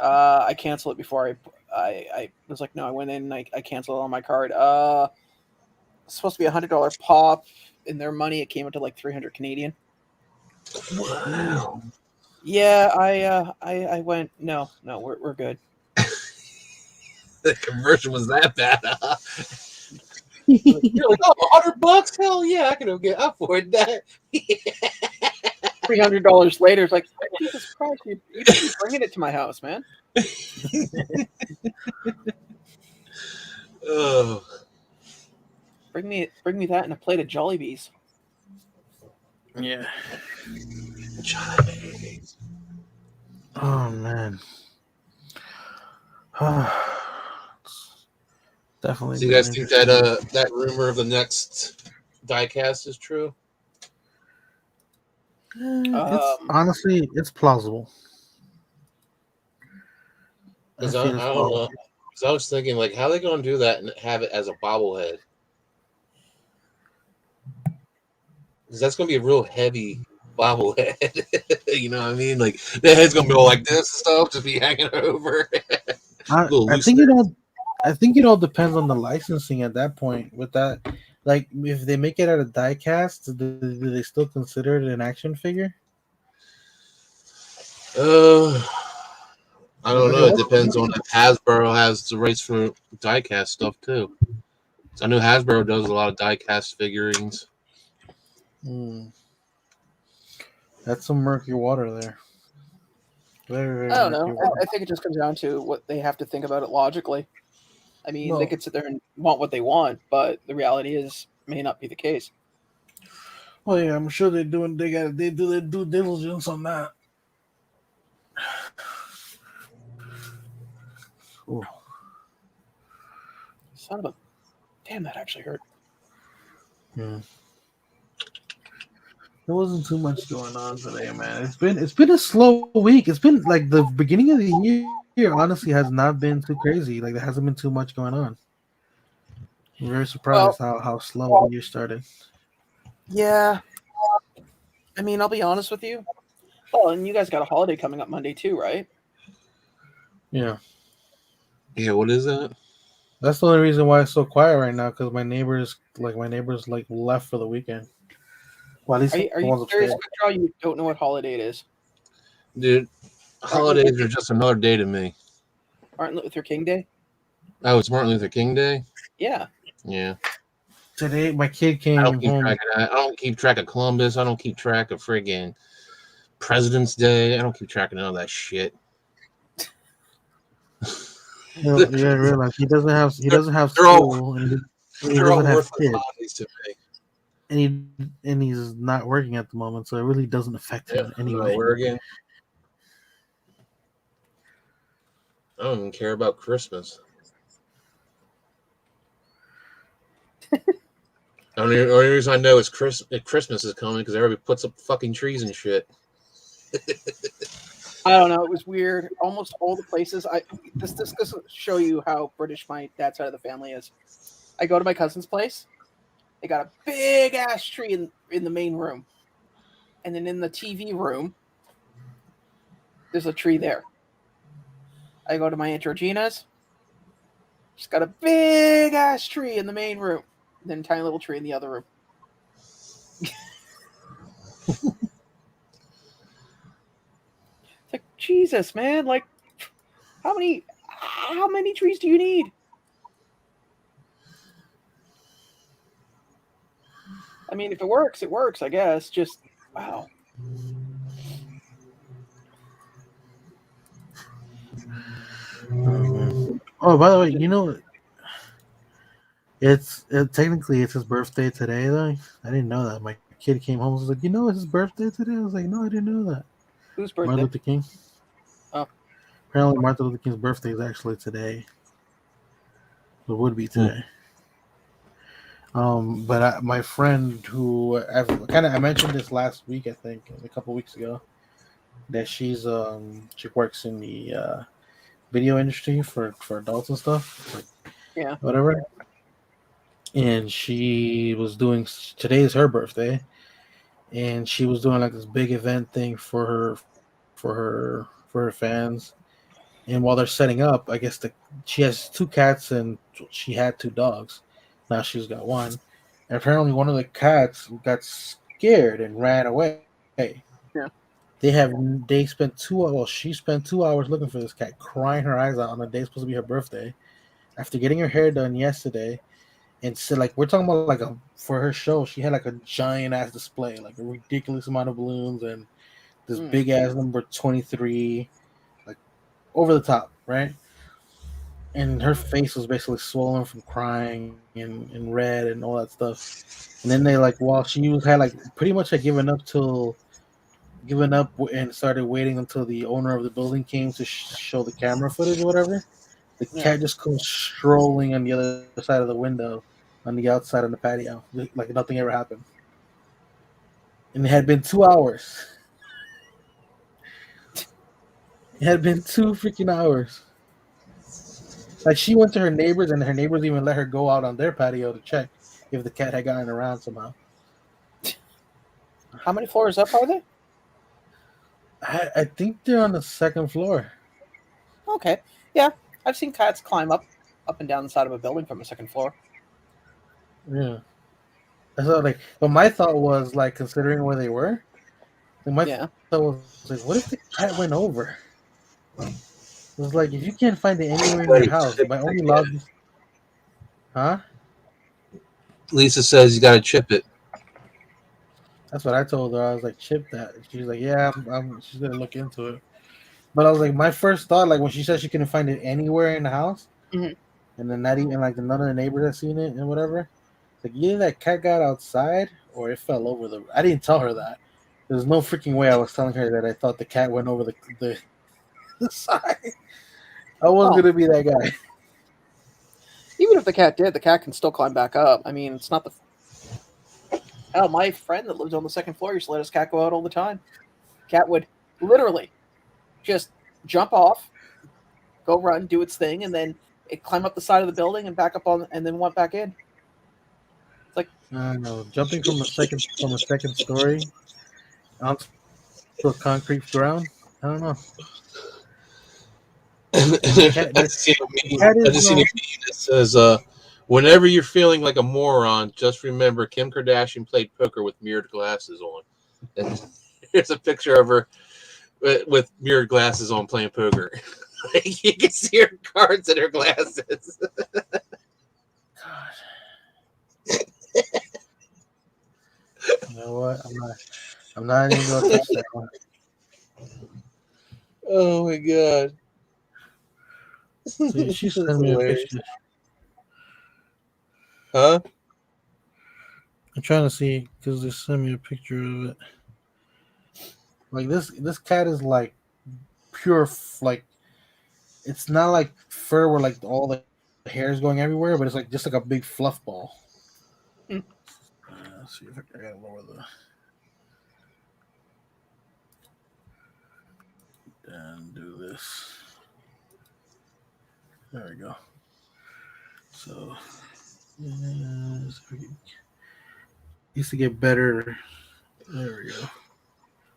I canceled it before I was like, no, I went in and I canceled on my card. It's supposed to be $100 pop. In their money, it came up to like 300 Canadian. Wow. Yeah, I went, no, we're good. The conversion was that bad. You're like, oh, $100? Hell yeah, I can afford that. $300 later, it's like, Jesus Christ, you should be bringing it to my house, man. Oh. Bring me that and a plate of Jollibees. Yeah. Jollibees. Oh man. Definitely. So you guys think that that rumor of the next diecast is true? Honestly, it's plausible. Because I don't know. Because I was thinking, like, how are they going to do that and have it as a bobblehead? Because that's going to be a real heavy bobblehead. You know what I mean? Like, the head's going to be all like this and stuff, just be hanging over. I think it all depends on the licensing at that point. With that, like, if they make it out of diecast, do they still consider it an action figure? I don't know. It depends on if Hasbro has the rights for diecast stuff too. So I know Hasbro does a lot of diecast figurines. That's some murky water there. Very, very I don't murky know. water. I think it just comes down to what they have to think about it logically. I mean, they could sit there and want what they want, but the reality is, may not be the case. Well, yeah, I'm sure they're doing. They do their due diligence on that. Ooh. Son of a damn, that actually hurt. Yeah. There wasn't too much going on today, man. It's been a slow week. It's been like the beginning of the year. Honestly, has not been too crazy. Like there hasn't been too much going on. I'm very surprised how slow the year started. Yeah. I mean, I'll be honest with you. Oh, and you guys got a holiday coming up Monday too, right? Yeah. Yeah, what is that? That's the only reason why it's so quiet right now, because my neighbors left for the weekend. Well, at least Are you serious, Quick You don't know what holiday it is? Dude, holidays are just another day to me. Martin Luther King Day? Oh, it's Martin Luther King Day? Yeah. Yeah. Today, my kid came home. I don't keep track of Columbus. I don't keep track of friggin' President's Day. I don't keep track of none of that shit. You realize he doesn't have school, and he they're all doesn't have worthless kids, holidays to me. and he's not working at the moment, so it really doesn't affect him anyway. Where again? I don't even care about Christmas. The only reason I know is Christmas is coming because everybody puts up fucking trees and shit. I don't know. It was weird. Almost all the places this will show you how British my dad's side of the family is. I go to my cousin's place. They got a big ass tree in the main room, and then in the TV room, there's a tree there. I go to my Aunt Georgina's. She's got a big ass tree in the main room, and then a tiny little tree in the other room. It's like, Jesus, man! Like, how many trees do you need? I mean, if it works, it works. I guess. Just wow. Oh, by the way, you know, technically it's his birthday today, though. I didn't know that. My kid came home and was like, "You know, it's his birthday today." I was like, "No, I didn't know that." Whose birthday? Martin Luther King. Oh. Apparently, Martin Luther King's birthday is actually today. It would be today. But my friend who I mentioned this last week, I think a couple weeks ago, that she works in the video industry for adults and stuff, like whatever. And she was doing today is her birthday, and she was doing like this big event thing for her fans. And while they're setting up, I guess she has 2 cats and she had 2 dogs. Now she's got 1. And apparently one of the cats got scared and ran away. Yeah. She spent 2 hours looking for this cat, crying her eyes out on the day supposed to be her birthday. After getting her hair done yesterday, and so like we're talking about for her show, she had like a giant ass display, like a ridiculous amount of balloons and this big ass number 23. Over the top, right? And her face was basically swollen from crying and red and all that stuff. And then they had pretty much had given up and started waiting until the owner of the building came to show the camera footage or whatever. The cat just comes strolling on the other side of the window on the outside of the patio, like nothing ever happened. And it had been 2 hours. It had been 2 freaking hours. Like she went to her neighbors, and her neighbors even let her go out on their patio to check if the cat had gotten around somehow. How many floors up are they? I think they're on the 2nd floor. Okay, yeah, I've seen cats climb up and down the side of a building from a 2nd floor. Yeah, so but my thought was considering where they were, my thought was what if the cat went over? It's like if you can't find it anywhere in your house, by only logic, huh? Lisa says you got to chip it. That's what I told her. I was like, chip that. She's like, yeah, she's gonna look into it. But I was like, my first thought, like when she said she couldn't find it anywhere in the house, Mhm. and then not even like none of the neighbors had seen it and whatever. It's like either that cat got outside or it fell over the. I didn't tell her that. There's no freaking way I was telling her that I thought the cat went over the side. I was Oh. gonna be that guy. Even if the cat did, the cat can still climb back up. I mean, it's not the. Hell, my friend that lives on the second floor used to let his cat go out all the time. Cat would literally just jump off, go run, do its thing, and then it climb up the side of the building and back up on, and then went back in. It's like I don't know, jumping from a second story onto a concrete ground. I don't know. I just seen a meme that says, "Whenever you're feeling like a moron, just remember Kim Kardashian played poker with mirrored glasses on." And here's a picture of her with mirrored glasses on playing poker. You can see her cards in her glasses. God. You know what? I'm not even gonna touch that one. Oh my god! See, she sent me a picture. Huh? I'm trying to see because they sent me a picture of it. Like this cat is like pure, like it's not like fur where like all the hair is going everywhere, but it's like just like a big fluff ball. Let's see if I gotta lower the. And do this. There we go. So, used to get better. There we go.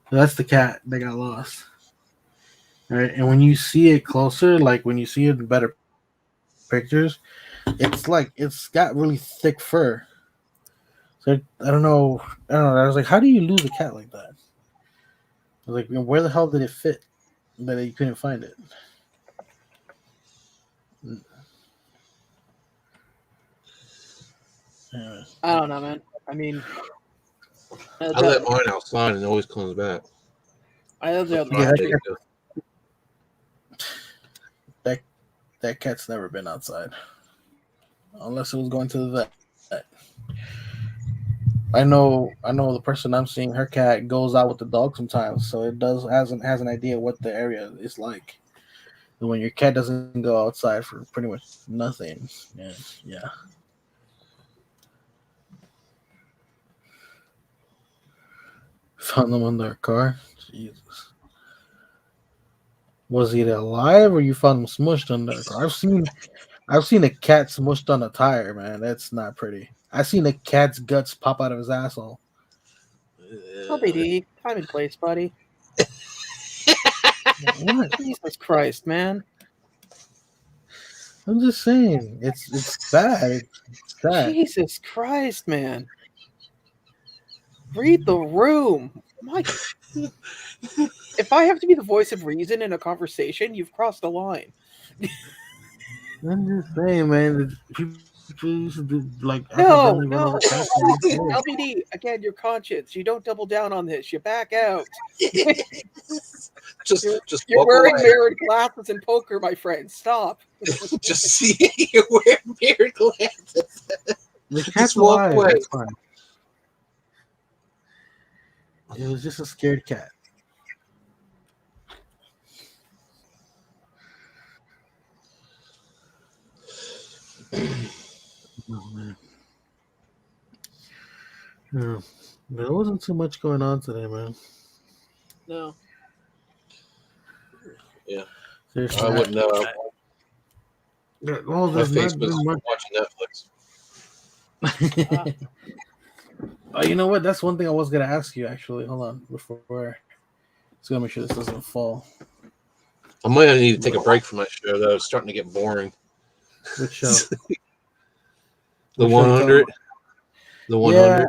So that's the cat that got lost. All right, and when you see it closer, like when you see it in better pictures, it's like it's got really thick fur. So I don't know. I was like, how do you lose a cat like that? I was like, where the hell did it fit that you couldn't find it? I don't know, man. I mean, I let mine outside and it always comes back. I love the other that cat's never been outside, unless it was going to the vet. I know the person I'm seeing, her cat goes out with the dog sometimes, so it has an idea what the area is like. And when your cat doesn't go outside for pretty much nothing, yeah. Found them under a car. Jesus. Was he alive or you found him smushed under a car? I've seen a cat smushed on a tire, man. That's not pretty. I've seen a cat's guts pop out of his asshole. LBD, time and place, buddy. What? Jesus Christ, man. I'm just saying, it's bad. It's sad. Jesus Christ, man. Read the room. My, if I have to be the voice of reason in a conversation, you've crossed a line. I'm just saying, man. People used to do like No. LBD. LBD, again, your conscience. You don't double down on this. You back out. You're wearing mirrored glasses in poker, my friend. Stop. Just see you wear mirrored glasses. The cat's alive. It's fine. It was just a scared cat. Oh man. Yeah. There wasn't too much going on today, man. No. Yeah. Seriously, I wouldn't know. Well, there's not been much. Watching Netflix. You know what? That's one thing I was gonna ask you. Actually, hold on before. Let's go make sure this doesn't fall. I might need to take a break from that show though. It's starting to get boring. Which show? The 100. The 100. Yeah,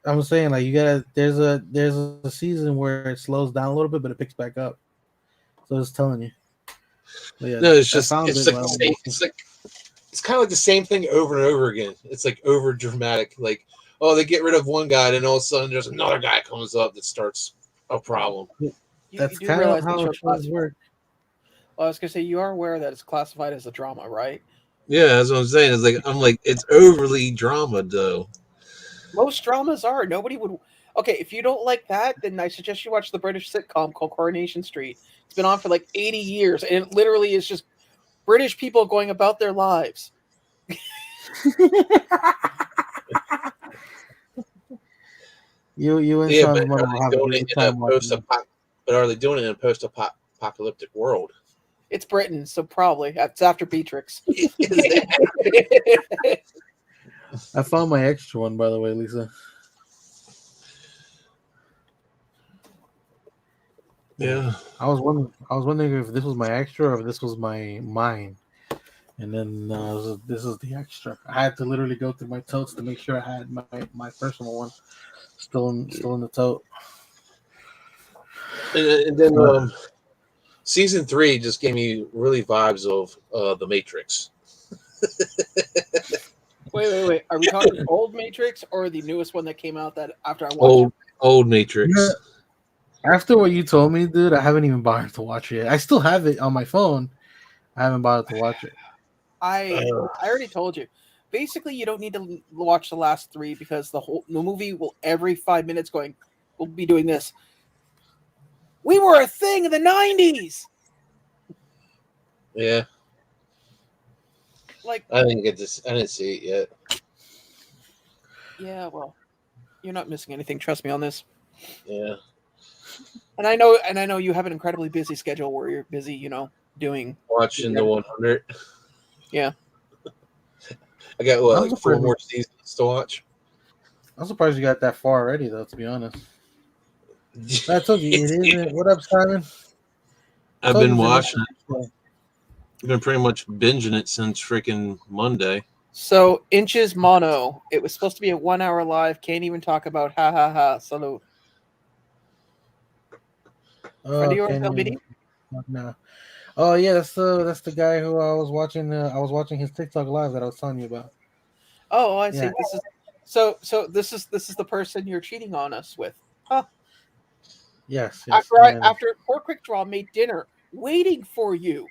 I'm saying like you gotta. There's a season where it slows down a little bit, but it picks back up. So it's telling you. Yeah, No, it's just sounds it's it. like the same, it's kind of like the same thing over and over again. It's like over dramatic. Like, oh, they get rid of one guy, and all of a sudden there's another guy comes up that starts a problem. That's You do kind of realize how the show shows work. Well, I was gonna say you are aware that it's classified as a drama, right? Yeah, that's what I'm saying. It's like I'm like it's overly drama though. Most dramas are. Nobody would. Okay, if you don't like that, then I suggest you watch the British sitcom called Coronation Street. It's been on for like 80 years, and it literally is just British people going about their lives. You and Yeah, Sean's but mother are will they have a doing it great in a time watching it. But are they doing it in a post-apocalyptic world? It's Britain, so probably it's after Beatrix. I found my extra one, by the way, Lisa. Yeah, I was wondering if this was my extra or if this was mine. And then this is the extra. I had to literally go through my totes to make sure I had my personal one still in the tote. and then season 3 just gave me really vibes of the Matrix. Wait. Are we talking old Matrix or the newest one that came out that after I watched Old Matrix. Yeah, after what you told me, dude, I haven't even bothered to watch it yet. I still have it on my phone. I haven't bothered to watch it. I already told you. Basically, you don't need to watch the last 3 because the movie will every 5 minutes we'll be doing this. We were a thing in the 90s. Yeah. Like I didn't see it yet. Yeah, well, you're not missing anything. Trust me on this. Yeah. And I know you have an incredibly busy schedule where you're busy, doing Watching the 100. Yeah. I got like 4 more seasons to watch. I'm surprised you got that far already, though. To be honest, I told you it isn't. What up, Simon? I've been watching it. I've been pretty much binging it since freaking Monday. So Inches Mono. It was supposed to be a 1 hour live. Can't even talk about ha ha ha. Salute. Friend of yours, LBD? No. Oh yeah, that's the guy who I was watching. I was watching his TikTok live that I was telling you about. Oh, I see. Yeah. This is the person you're cheating on us with, huh? Yes. After Poor Quick Draw made dinner waiting for you.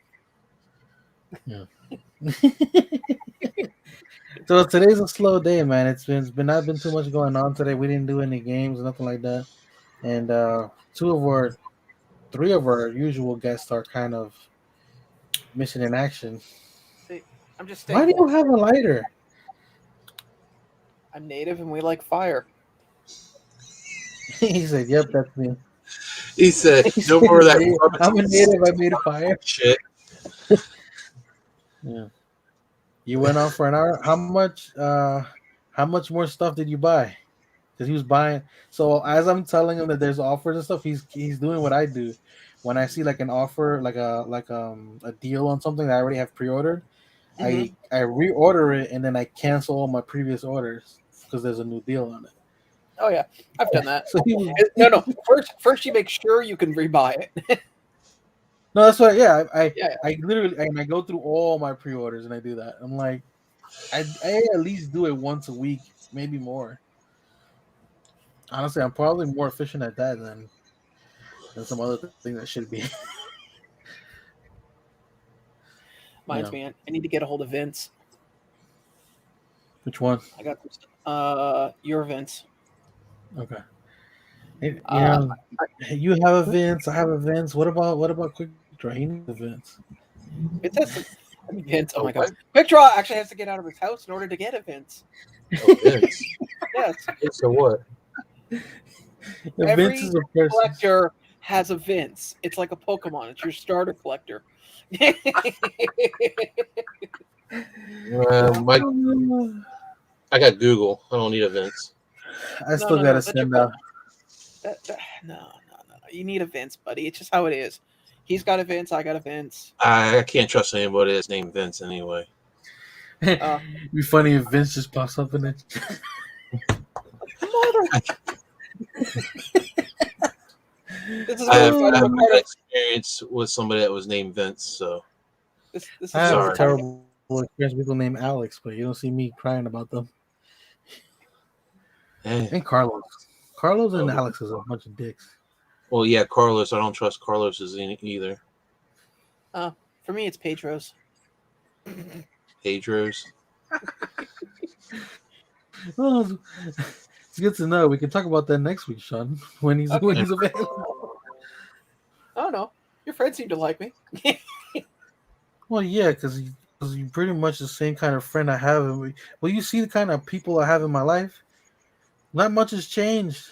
Yeah. So today's a slow day, man. It's been not been too much going on today. We didn't do any games, nothing like that. And 3 of our usual guests are kind of missing in action. See, I'm just Why do you have a lighter? I'm native and we like fire. He said, "Yep, that's me." He said, "No more of that." I'm a native. I made a fire. Shit. Yeah. You went on for an hour. How much more stuff did you buy? Because he was buying. So as I'm telling him that there's offers and stuff, he's doing what I do. When I see like an offer, like a deal on something that I already have pre-ordered, I reorder it and then I cancel all my previous orders because there's a new deal on it. Oh yeah, I've done that. So no. First you make sure you can rebuy it. No, that's what. Yeah, I literally I go through all my pre-orders and I do that. I'm like, I at least do it once a week, maybe more. Honestly, I'm probably more efficient at that than some other thing that should be. Reminds me, I need to get a hold of Vince. Which one? I got your Vince. Okay. You have a Vince. I have a Vince. What about Quick Draw? He needs a Vince. Vince. Oh my god. Quick Draw actually has to get out of his house in order to get a Vince. Oh, Vince. Yes. So what? Every Vince is a person. collector has a Vince. It's like a Pokemon. It's your starter collector. I got Google. I don't need a Vince. I still gotta send out. No. You need a Vince, buddy. It's just how it is. He's got a Vince. I got a Vince. I can't trust anybody that's named Vince anyway. It'd be funny if Vince just pops up in it. I have an experience with somebody that was named Vince, so This is I have Sorry. a terrible experience with people named Alex, but you don't see me crying about them. And Carlos. Carlos and Alex is a bunch of dicks. Well, yeah, Carlos. I don't trust Carlos's either. For me, it's Pedro's. Pedro's. Well, it's good to know. We can talk about that next week, Sean, when he's available. Oh no, your friends seem to like me. Well, yeah, because you're pretty much the same kind of friend I have. Well, you see the kind of people I have in my life. Not much has changed.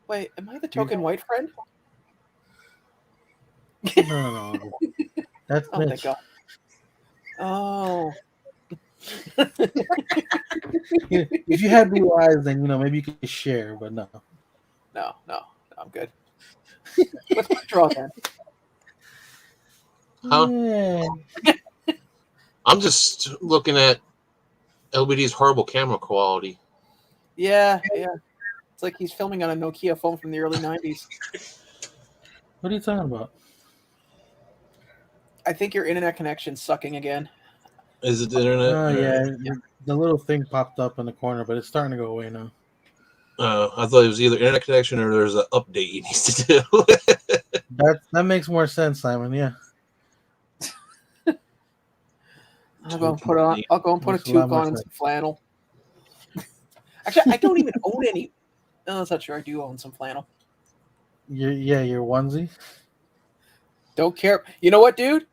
Wait, am I the token white friend? No. That's Mitch. Thank God. Oh. If you had blue eyes, then maybe you could share, but no. No, I'm good. Let's withdraw then. Huh? Yeah. I'm just looking at LBD's horrible camera quality. Yeah. It's like he's filming on a Nokia phone from the early 90s. What are you talking about? I think your internet connection's sucking again. Is it the internet? Oh, yeah. The little thing popped up in the corner, but it's starting to go away now. I thought it was either internet connection or there's an update he needs to do. That makes more sense, Simon. Yeah. I'll go and put a toque on and some flannel. Actually, I don't even own any. No, that's not true. I do own some flannel. Your onesie. Don't care. You know what, dude?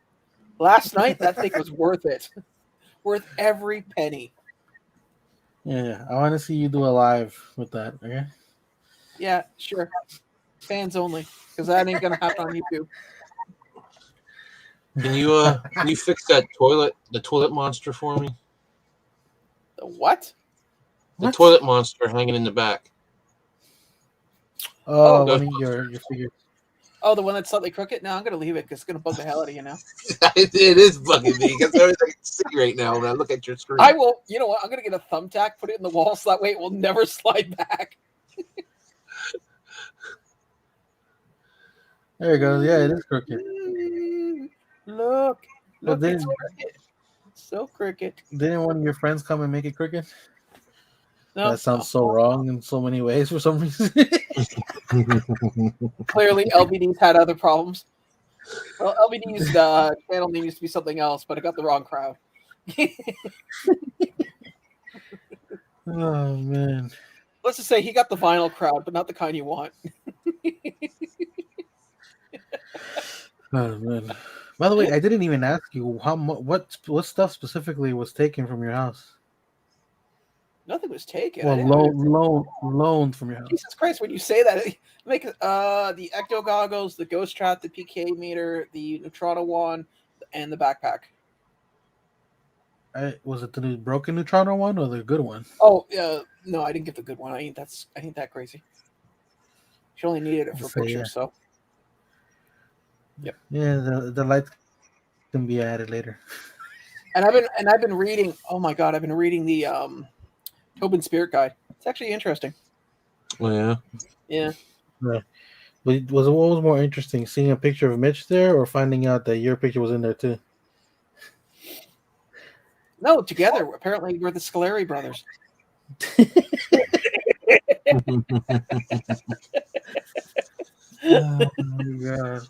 Last night, that thing was worth it. Worth every penny. Yeah, I want to see you do a live with that. Okay. Yeah, sure. Fans only, because that ain't gonna happen on YouTube. Can you fix the toilet monster for me? The what? The toilet monster hanging in the back. Oh, one of your figures. Oh, the one that's slightly crooked? No, I'm gonna leave it because it's gonna bug the hell out of you now. It is bugging me because everything I can see right now when I look at your screen. I will. You know what? I'm gonna get a thumbtack, put it in the wall, so that way it will never slide back. There it goes. Yeah, it is crooked. Look, But it's crooked. So crooked. Didn't one of your friends come and make it crooked? No, that sounds so wrong in so many ways for some reason. Clearly, LBD's had other problems. Well, LBD's channel name used to be something else, but it got the wrong crowd. Oh, man. Let's just say he got the vinyl crowd, but not the kind you want. Oh, man. By the way, I didn't even ask you what stuff specifically was taken from your house. Nothing was taken. Well, loaned from your house. Jesus Christ! When you say that, make the ecto goggles, the ghost trap, the PK meter, the Neutrano wand, and the backpack. Was it the broken Neutrano one or the good one? Oh, yeah. No, I didn't get the good one. I ain't that crazy. She only needed it for pictures, so. Yep. Yeah, the lights can be added later. And I've been reading. Oh my God, I've been reading the Tobin Spirit Guide. It's actually interesting. Oh yeah. Yeah. Right. But what was more interesting, seeing a picture of Mitch there, or finding out that your picture was in there too? No, together. Apparently, we're the Scolari brothers. Oh my God.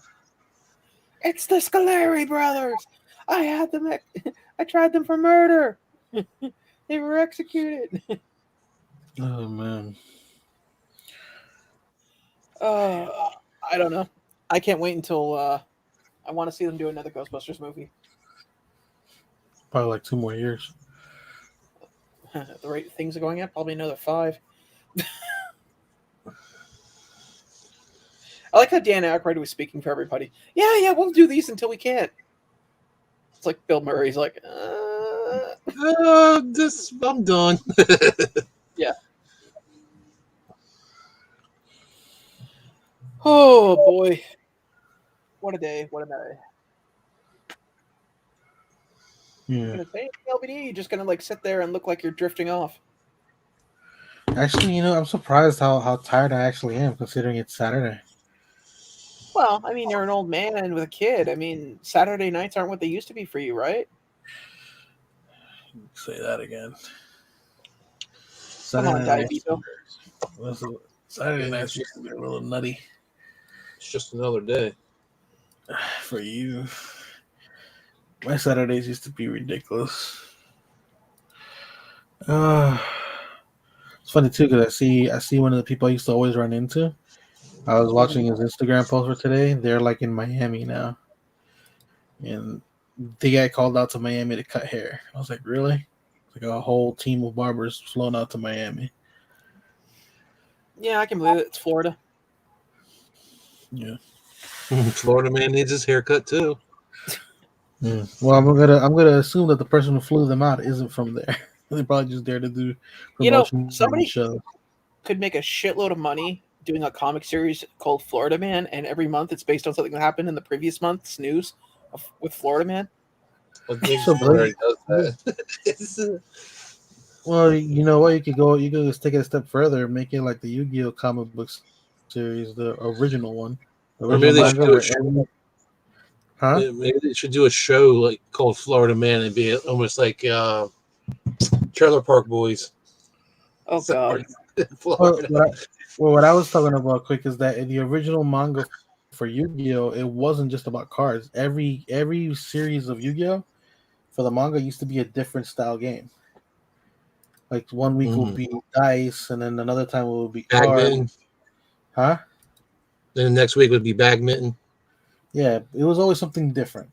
It's the Scolari brothers. I had them. I tried them for murder. They were executed. Oh man. I don't know. I can't wait until I want to see them do another Ghostbusters movie. Probably like 2 more years. The rate things are going at, probably another 5. I like how Dan Aykroyd was speaking for everybody. Yeah, we'll do these until we can't. It's like Bill Murray's like, I'm done. Yeah. Oh boy. What a day. What a night. Yeah. Gonna say LBD, you're just gonna like sit there and look like you're drifting off. Actually, I'm surprised how tired I actually am considering it's Saturday. Well, I mean, you're an old man with a kid. I mean, Saturday nights aren't what they used to be for you, right? Say that again. Come on, Diabito. Saturday nights used to be a little nutty. It's just another day. For you. My Saturdays used to be ridiculous. It's funny too because I see one of the people I used to always run into. I was watching his Instagram post for today. They're like in Miami now, and they got called out to Miami to cut hair. I was like, really? Like a whole team of barbers flown out to Miami. Yeah, I can believe it. It's Florida. Yeah. Florida man needs his haircut too. Well, I'm gonna assume that the person who flew them out isn't from there. They're probably just there to do promotion. Somebody show. Could make a shitload of money doing a comic series called Florida Man, and every month it's based on something that happened in the previous month's news with Florida Man. Well, already does that. Well, you know what? You could just take it a step further, make it like the Yu-Gi-Oh comic books series, the original one. The Or maybe they should do a show. Huh? Yeah, maybe they should do a show like called Florida Man and be almost like Trailer Park Boys. Oh God! What I was talking about, quick, is that in the original manga for Yu-Gi-Oh, it wasn't just about cards. Every series of Yu-Gi-Oh for the manga used to be a different style game. Like 1 week will be dice, and then another time it will be cards. Huh? Then the next week would be badminton. Yeah, it was always something different.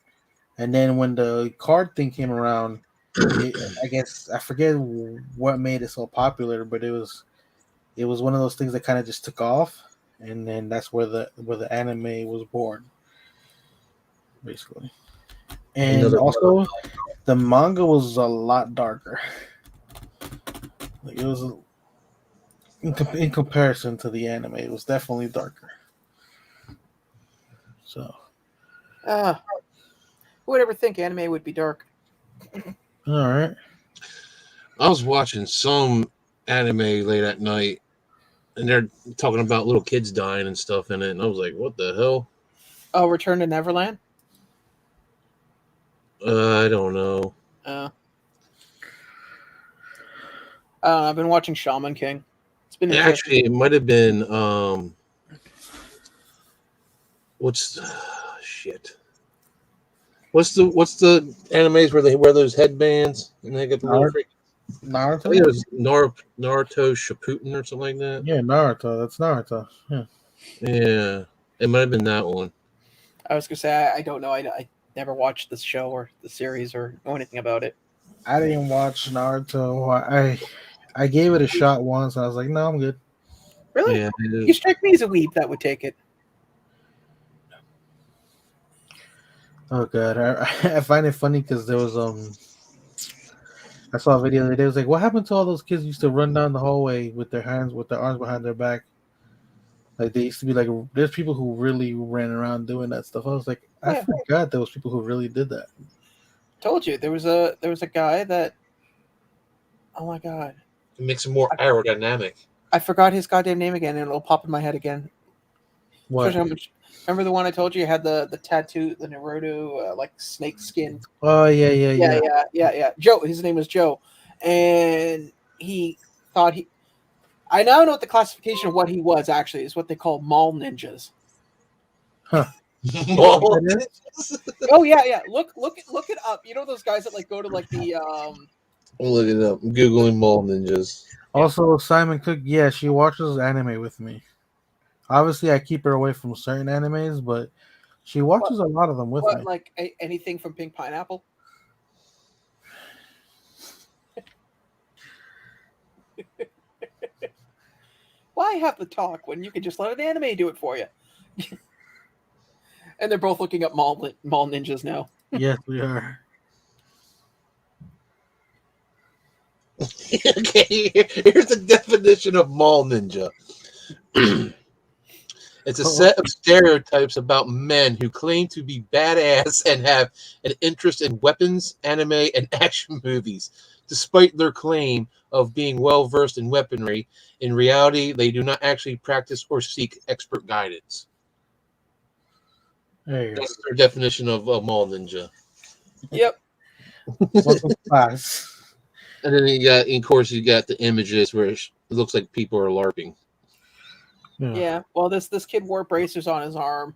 And then when the card thing came around, I guess I forget what made it so popular, but it was one of those things that kind of just took off, and then that's where the anime was born, basically. And also, the manga was a lot darker. Like it was in comparison to the anime, it was definitely darker. So, who would ever think anime would be dark? all right. I was watching some anime late at night, and they're talking about little kids dying and stuff in it, and I was like, "What the hell?" Oh, Return to Neverland. I don't know. I've been watching Shaman King. It's been actually it might have been what's the animes where they wear those headbands and they get the little Naruto? I think it was Naruto Shippuden or something like that. Yeah, Naruto. That's Naruto. Yeah, it might have been that one. I was gonna say I don't know. I never watched the show or the series or know anything about it. I didn't watch Naruto. I gave it a shot once. And I was like, no, I'm good. Really? Yeah, you strike me as a weeb that would take it. Oh god, I find it funny because there was I saw a video the other day. It was like, what happened to all those kids who used to run down the hallway with their arms behind their back? Like they used to be like, there's people who really ran around doing that stuff. I was like, I forgot there was people who really did that. Told you there was a guy that. Oh my god! It makes it more aerodynamic. I forgot his goddamn name again, and it'll pop in my head again. What? Remember the one I told you had the tattoo, the Naruto like snake skin? Oh yeah. Joe. His name was Joe, and he thought he. I now know what the classification of what he was actually is what they call mall ninjas. Huh. Oh yeah. Look it up. You know those guys that like go to like the I'll look it up. I'm Googling mall ninjas. Also, Simon Cook, yeah, she watches anime with me. Obviously, I keep her away from certain animes, but she watches a lot of them with me. Like anything from Pink Pineapple? Why have the talk when you can just let an anime do it for you? And they're both looking up mall ninjas now. Yes, we are. Okay, here's the definition of mall ninja. It's a set of stereotypes about men who claim to be badass and have an interest in weapons, anime, and action movies. Despite their claim of being well-versed in weaponry, in reality, they do not actually practice or seek expert guidance. There you go. That's their definition of a mall ninja. Yep. Welcome to class. And then of course, you got the images where it looks like people are LARPing. Yeah. Well, this kid wore bracers on his arm.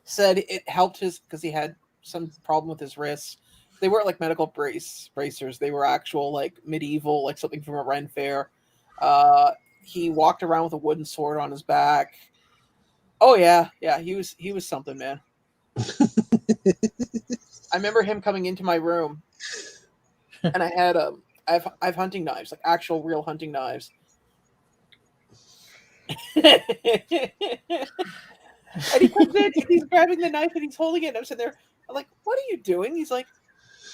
Said it helped his because he had some problem with his wrists. They weren't like medical bracers. They were actual like medieval, like something from a Ren fair. He walked around with a wooden sword on his back. Oh yeah, he was something, man. I remember him coming into my room, and I have hunting knives, like actual real hunting knives. And he comes in and he's grabbing the knife and he's holding it. And I'm sitting there, I'm like, "What are you doing?" He's like,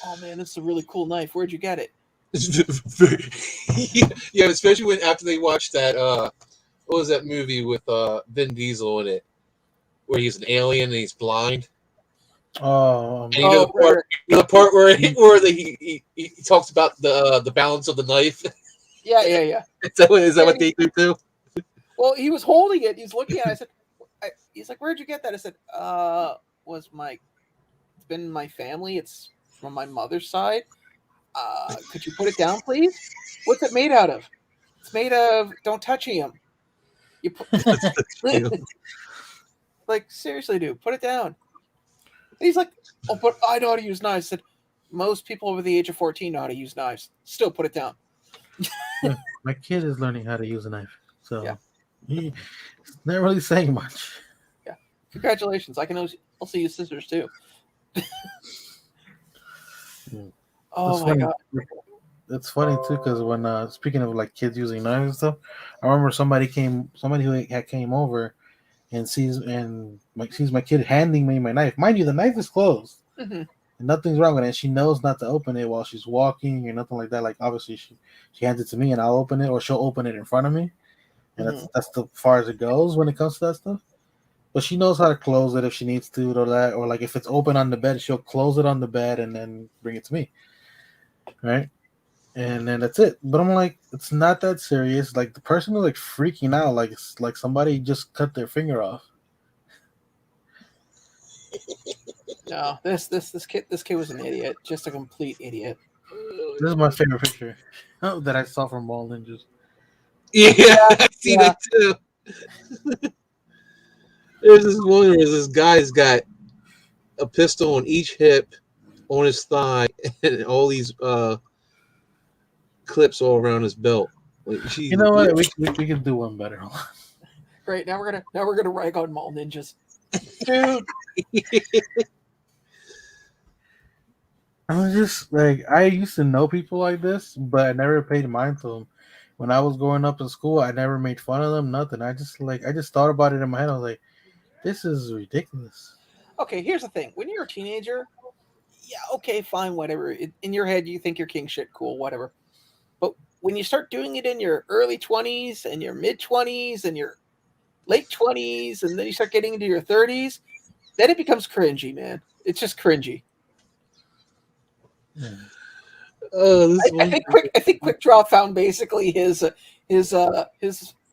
"Oh man, this is a really cool knife. Where'd you get it?" Yeah, especially when after they watched that what was that movie with Vin Diesel in it, where he's an alien and he's blind. And you know the part where he talks about the balance of the knife. Yeah. Is that what they do too? Well, he was holding it. He's looking at it. I said, he's like, "Where'd you get that?" I said, it's been my family. It's from my mother's side. Could you put it down, please? What's it made out of? It's made of don't touch him. You put like seriously, dude, put it down. And he's like, "Oh, but I know how to use knives." I said, "Most people over the age of 14 know how to use knives. Still put it down." My kid is learning how to use a knife, so yeah. He's not really saying much. Yeah, congratulations. I can also use scissors too. Oh my god. It's funny too because when speaking of like kids using knives and stuff, I remember somebody who came over and sees my kid handing me my knife. Mind you, the knife is closed. Mm-hmm. And nothing's wrong with it. She knows not to open it while she's walking or nothing like that. Like obviously she hands it to me and I'll open it, or she'll open it in front of me. And that's the far as it goes when it comes to that stuff. But she knows how to close it if she needs to, or that, or like if it's open on the bed, she'll close it on the bed and then bring it to me, right? And then that's it. But I'm like, it's not that serious. Like the person was like freaking out, like it's like somebody just cut their finger off. No, this kid was an idiot, just a complete idiot. This is my favorite picture that I saw from Mall Ninjas. Yeah, I see that too. There's this one where this guy's got a pistol on each hip, on his thigh, and all these clips all around his belt. Like, you know what? We can do one better. Great. Now we're gonna rag on Mall Ninjas, dude. I'm just like, I used to know people like this, but I never paid mind to them. When I was growing up in school, I never made fun of them, nothing. I just thought about it in my head. I was like, this is ridiculous. Okay, here's the thing. When you're a teenager, yeah, okay, fine, whatever. In your head, you think you're king shit, cool, whatever. But when you start doing it in your early 20s and your mid 20s and your late 20s, and then you start getting into your 30s, then it becomes cringy, man. It's just cringy. Yeah. I think Quick Draw found basically his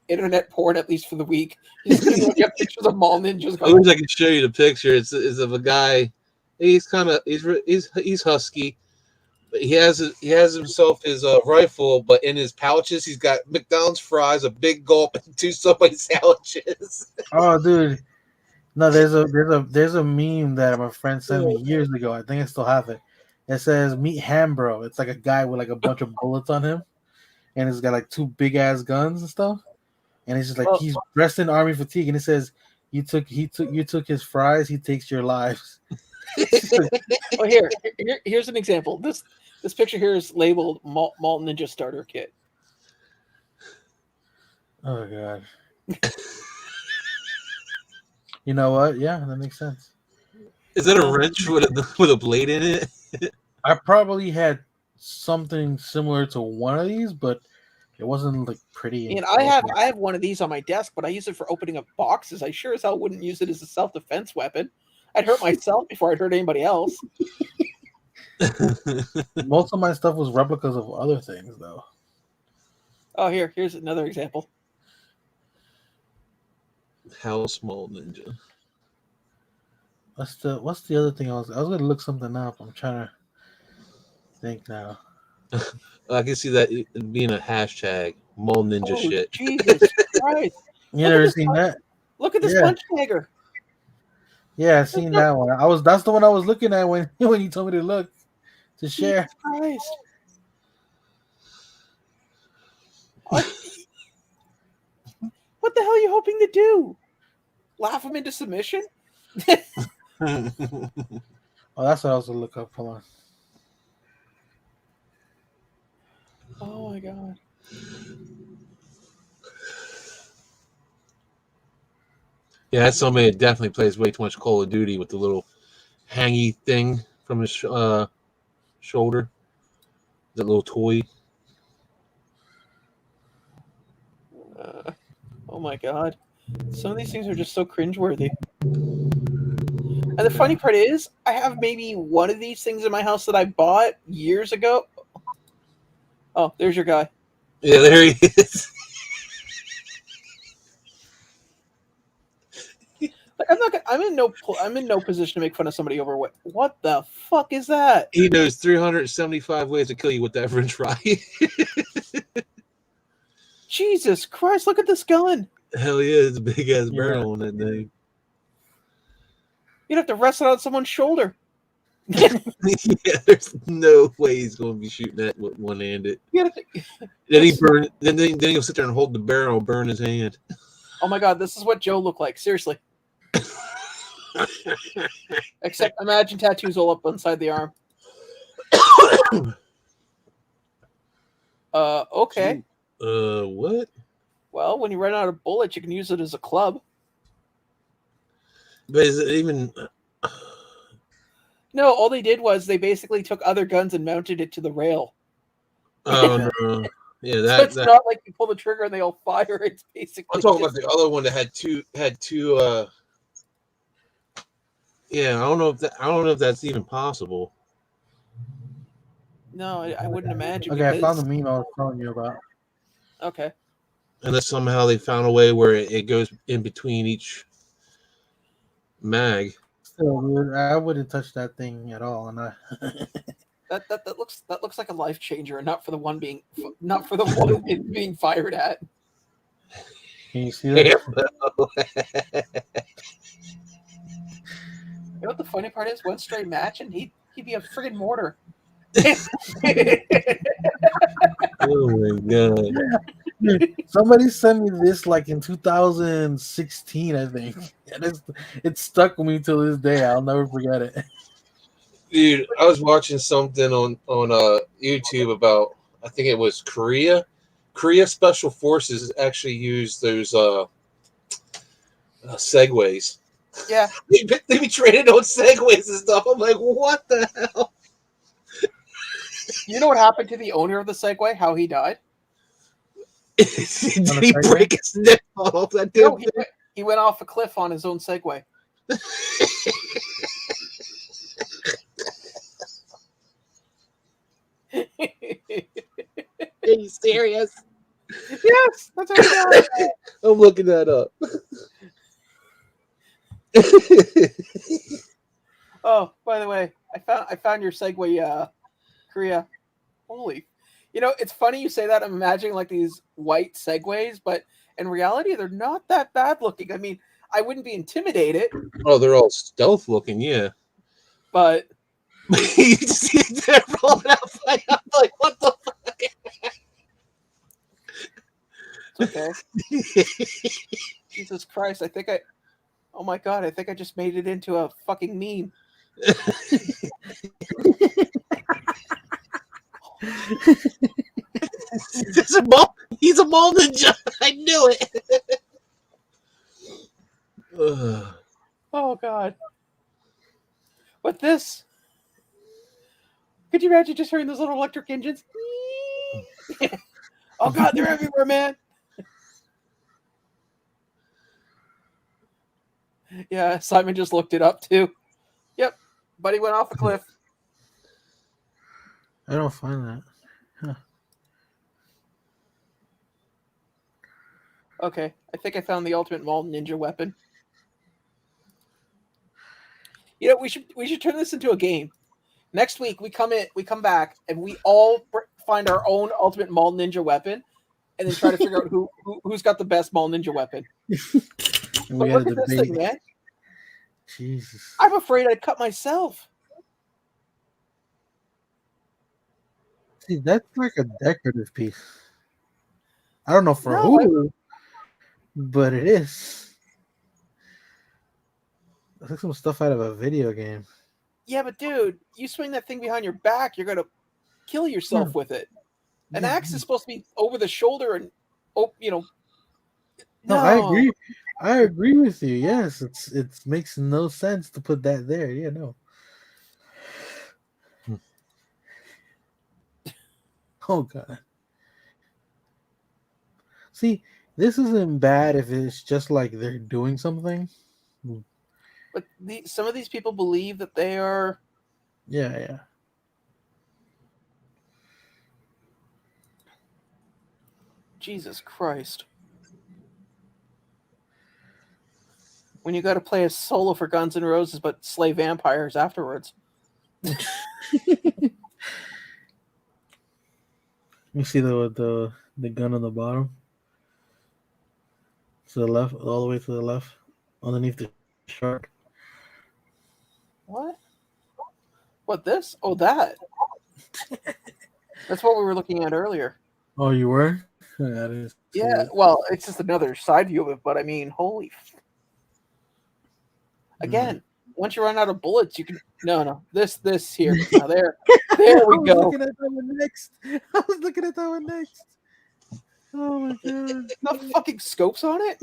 internet porn, at least for the week. He's going to look at pictures of Mall Ninjas. I wish I could show you the picture. It's of a guy. He's husky. But he has himself his rifle, but in his pouches he's got McDonald's fries, a big gulp, and 2 Subway sandwiches. Oh, dude. No, there's a meme that my friend sent me years ago. I think I still have it. It says "Meet Hambro." It's like a guy with like a bunch of bullets on him, and he's got like 2 big ass guns and stuff. And it's just like he's dressed in army fatigue, and it says, you took his fries, he takes your lives." Well, here's an example. This picture here is labeled Mall Ninja Starter Kit. Oh god. You know what? Yeah, that makes sense. Is that a wrench with a blade in it? I probably had something similar to one of these, but it wasn't like pretty. And I have one of these on my desk, but I use it for opening up boxes. I sure as hell wouldn't use it as a self-defense weapon. I'd hurt myself before I'd hurt anybody else. Most of my stuff was replicas of other things, though. Oh, here's another example. How small ninja? what's the other thing I was gonna look something up. I'm trying to think now. I can see that being a hashtag. Mole ninja Oh, shit. Jesus Christ! You Look at never this. seen that? Look at this Yeah. punch dagger. Yeah, I seen that one. That's the one I was looking at when when you told me to look to share. Jesus Christ! What the hell are you hoping to do? Laugh him into submission? Oh, that's what I was gonna look up. Hold on. Oh my god. Yeah, that's somebody that definitely plays way too much Call of Duty with the little hangy thing from his shoulder. The little toy. Oh my god. Some of these things are just so cringeworthy. And the funny part is, I have maybe one of these things in my house that I bought years ago. Oh, there's your guy. Yeah, there he is. Like, I'm in no position to make fun of somebody over what the fuck is that? He knows 375 ways to kill you with that French fry. Jesus Christ! Look at this gun. Hell yeah, it's a big ass barrel on that thing. You'd have to rest it on someone's shoulder. Yeah, there's no way he's going to be shooting that with one handed. Then he'll sit there and hold the barrel, and burn his hand. Oh my god, this is what Joe looked like. Seriously. Except imagine tattoos all up inside the arm. Okay. What? Well, when you run out of bullets, you can use it as a club. But is it even? No, all they did was they basically took other guns and mounted it to the rail. Oh no! Yeah, So it's not like you pull the trigger and they all fire. It's basically. I'm talking about the other one that had two. Yeah, I don't know if that's even possible. No, I wouldn't imagine. Okay, I found the meme I was telling you about. Okay. Unless somehow they found a way where it goes in between each mag. Still, dude, I wouldn't touch that thing at all. And That looks like a life changer, and not for the one being being fired at. Can you see that? You know what the funny part is? One straight match, and he'd be a friggin' mortar. Oh my god! Somebody sent me this like in 2016, I think, and it's stuck with me till this day. I'll never forget it. Dude, I was watching something on YouTube about, I think it was Korea. Korea Special Forces actually use those segways. Yeah, they be training on segways and stuff. I'm like, what the hell? You know what happened to the owner of the Segway? How he died? Did he break his neck off that damn thing? He went off a cliff on his own Segway. Are you serious? Yes, that's how he died. I'm looking that up. Oh, by the way, I found your Segway, Korea. Holy, it's funny you say that. I'm imagining like these white Segways, but in reality, they're not that bad looking. I mean, I wouldn't be intimidated. Oh, they're all stealth looking, yeah. But you see they're rolling out. I'm like, what the fuck? It's okay. Jesus Christ, oh my god, I think I just made it into a fucking meme. He's a mall ninja. I knew it. Oh god. But this, could you imagine just hearing those little electric engines? Oh god, they're everywhere, man. Yeah, Simon just looked it up too. Yep, buddy went off a cliff. I don't find that. Huh. Okay, I think I found the ultimate mall ninja weapon. You know, we should turn this into a game. Next week we come back, and we all find our own ultimate mall ninja weapon, and then try to figure out who's got the best mall ninja weapon. But look at this thing, man. Jesus. I'm afraid I'd cut myself. See, that's like a decorative piece. I don't know for who, but it is. It's like some stuff out of a video game. Yeah, but dude, you swing that thing behind your back, you're gonna kill yourself with it. An axe is supposed to be over the shoulder, and No, I agree. I agree with you. Yes, it makes no sense to put that there. Yeah, no. Oh god. See, this isn't bad if it's just like they're doing something. But some of these people believe that they are. Yeah. Jesus Christ. When you got to play a solo for Guns N' Roses but slay vampires afterwards. You see the gun on the bottom? To the left, all the way to the left, underneath the shark. What? What, this? Oh, that. That's what we were looking at earlier. Oh, you were? Yeah, well, it's just another side view of it, but I mean, holy. Again, once you run out of bullets, you can. No, this here. Now there we go. I was looking at that one next. Oh my god! No fucking scopes on it.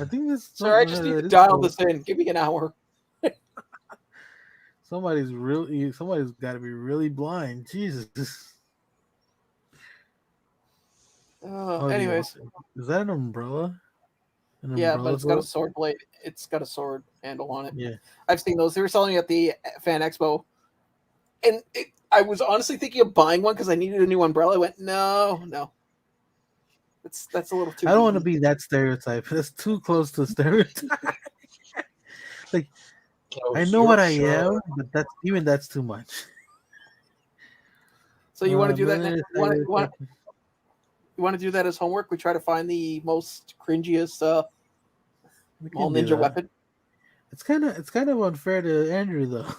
I think this. Sir, I just need to dial this in. Give me an hour. Somebody's got to be really blind. Jesus. Anyways, is that an umbrella? Yeah, but it's got a sword blade. It's got a sword handle on it. Yeah, I've seen those. They were selling at the Fan Expo, and I was honestly thinking of buying one because I needed a new umbrella. I went, no, that's a little too. I don't want to be that stereotype. That's too close to a stereotype. Like, I know what I am, but that's too much. So you want to do that? You want to do that as homework? We try to find the most cringiest mall ninja weapon. It's kind of unfair to Andrew though.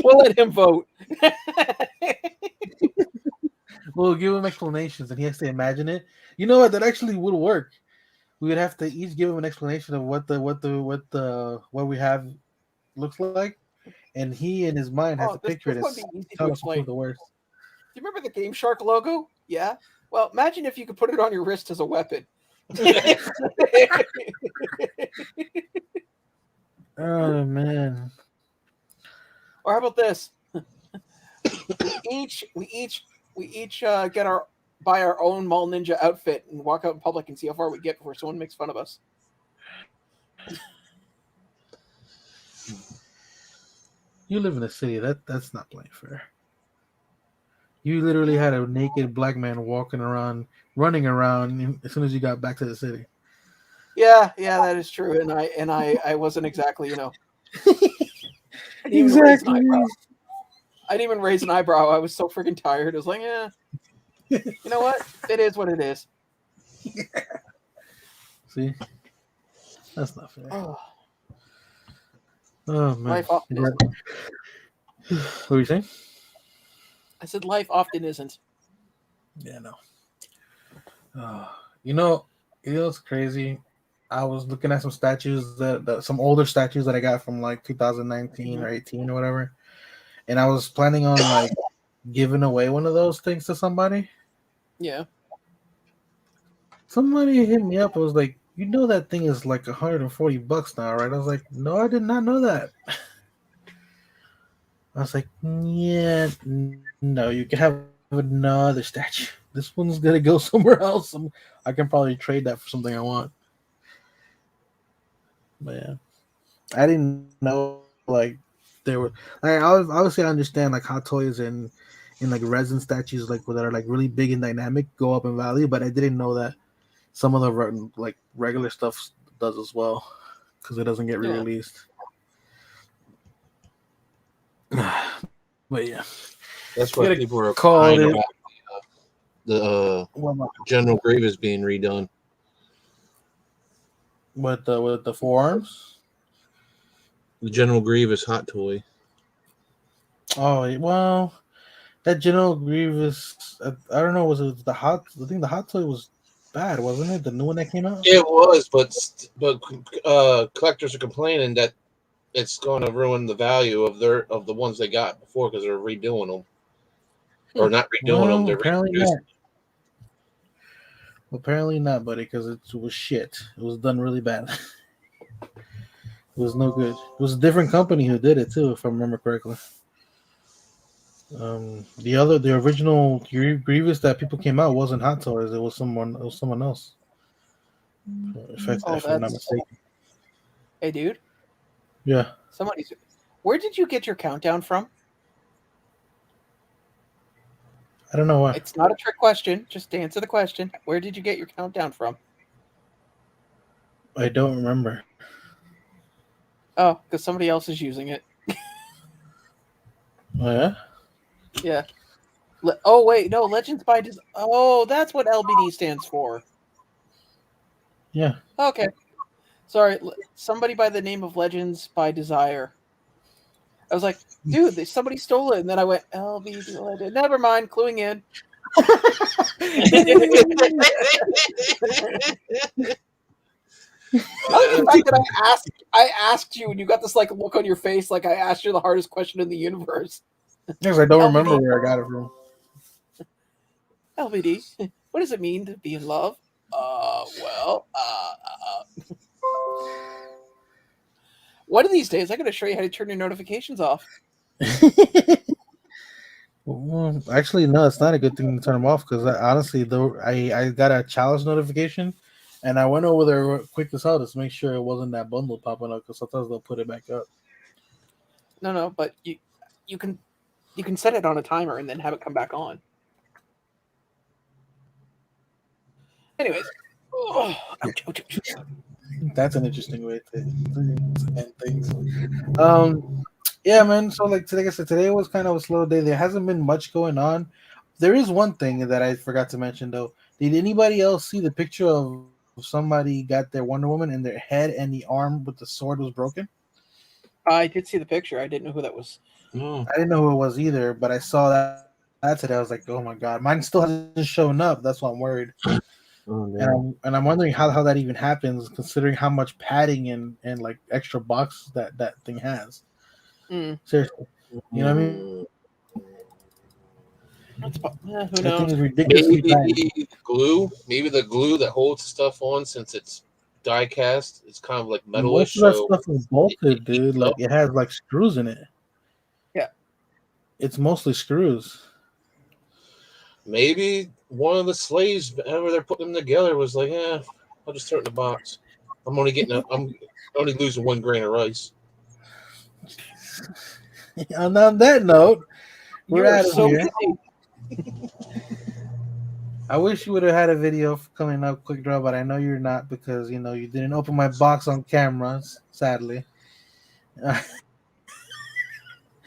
We'll let him vote. We'll give him explanations, and he has to imagine it. You know what? That actually would work. We would have to each give him an explanation of what we have looks like, and he in his mind has to picture it. The worst. Do you remember the Game Shark logo? Yeah. Well, imagine if you could put it on your wrist as a weapon. Oh man. Or how about this? we each buy our own mall ninja outfit and walk out in public and see how far we get before someone makes fun of us. You live in a city. That's not playing fair. You literally had a naked black man running around as soon as you got back to the city. Yeah, that is true. And I wasn't exactly, Exactly. I didn't even raise an eyebrow. I was so freaking tired. I was like, yeah. You know what? It is what it is. Yeah. See? That's not fair. Oh man. Life often isn't. What were you saying? I said life often isn't. Yeah, no. It's crazy. I was looking at some statues some older statues that I got from like 2019 or 18 or whatever. And I was planning on like giving away one of those things to somebody. Yeah. Somebody hit me up. I was like, that thing is like $140 now, right? I was like, no, I did not know that. I was like, yeah, no, you can have another statue. This one's gonna go somewhere else. I can probably trade that for something I want. But yeah, I didn't know like there were. Obviously, I understand like how toys and like resin statues like that are like really big and dynamic go up in value, but I didn't know that some of the like regular stuff does as well because it doesn't get re-released. But yeah, that's why people are crying about the General Grievous being redone. With the forearms, the General Grievous hot toy. Oh well, that General Grievous. I don't know. Was it the hot? I think the hot toy was bad, wasn't it? The new one that came out. It was, but collectors are complaining that it's going to ruin the value of the ones they got before because they're redoing them, or not redoing them. They're apparently not. Apparently not, buddy, because it was shit. It was done really bad. It was no good. It was a different company who did it too, if I remember correctly. The original Grievous that people came out wasn't Hot Toys. It was someone else. If I'm not mistaken. Hey, dude. Yeah. Where did you get your countdown from? I don't know why. It's not a trick question. Just answer the question. Where did you get your countdown from? I don't remember. Oh, because somebody else is using it. Oh, yeah? Yeah. Oh, wait. No, Legends by Design. Oh, that's what LBD stands for. Yeah. Okay. Sorry. Somebody by the name of Legends by Desire. I was like, dude, somebody stole it. And then I went, LBD. Never mind. Cluing in. I like the fact that I asked you, and you got this like look on your face, like I asked you the hardest question in the universe. Because I don't remember where I got it from. LBD, what does it mean to be in love? One of these days, I'm going to show you how to turn your notifications off. Well, actually, no, it's not a good thing to turn them off because honestly, though, I got a challenge notification, and I went over there quick as hell to make sure it wasn't that bundle popping up because sometimes they'll put it back up. No, but you can set it on a timer and then have it come back on. Anyways, ouch. That's an interesting way to end things. Yeah, man. So like I said, today was kind of a slow day. There hasn't been much going on. There is one thing that I forgot to mention though. Did anybody else see the picture of somebody got their Wonder Woman and their head and the arm with the sword was broken? I did see the picture. I didn't know who that was. I didn't know who it was either, but I saw that today. I was like, oh my god, mine still hasn't shown up. That's why I'm worried. And I'm wondering how that even happens, considering how much padding and like extra box that thing has. Seriously, you know what I mean? Who knows? Thing is ridiculously Maybe the glue that holds stuff on, since it's die cast, it's kind of like metalish. Most of that stuff is bolted, dude. Like it has like screws in it. Yeah, it's mostly screws. Maybe one of the slaves, whenever they're putting them together, was like, I'll just throw it in the box. I'm only losing 1 grain of rice. And on that note, we're out of here. I wish you would have had a video coming up, Quick Draw, but I know you're not because you didn't open my box on camera, sadly.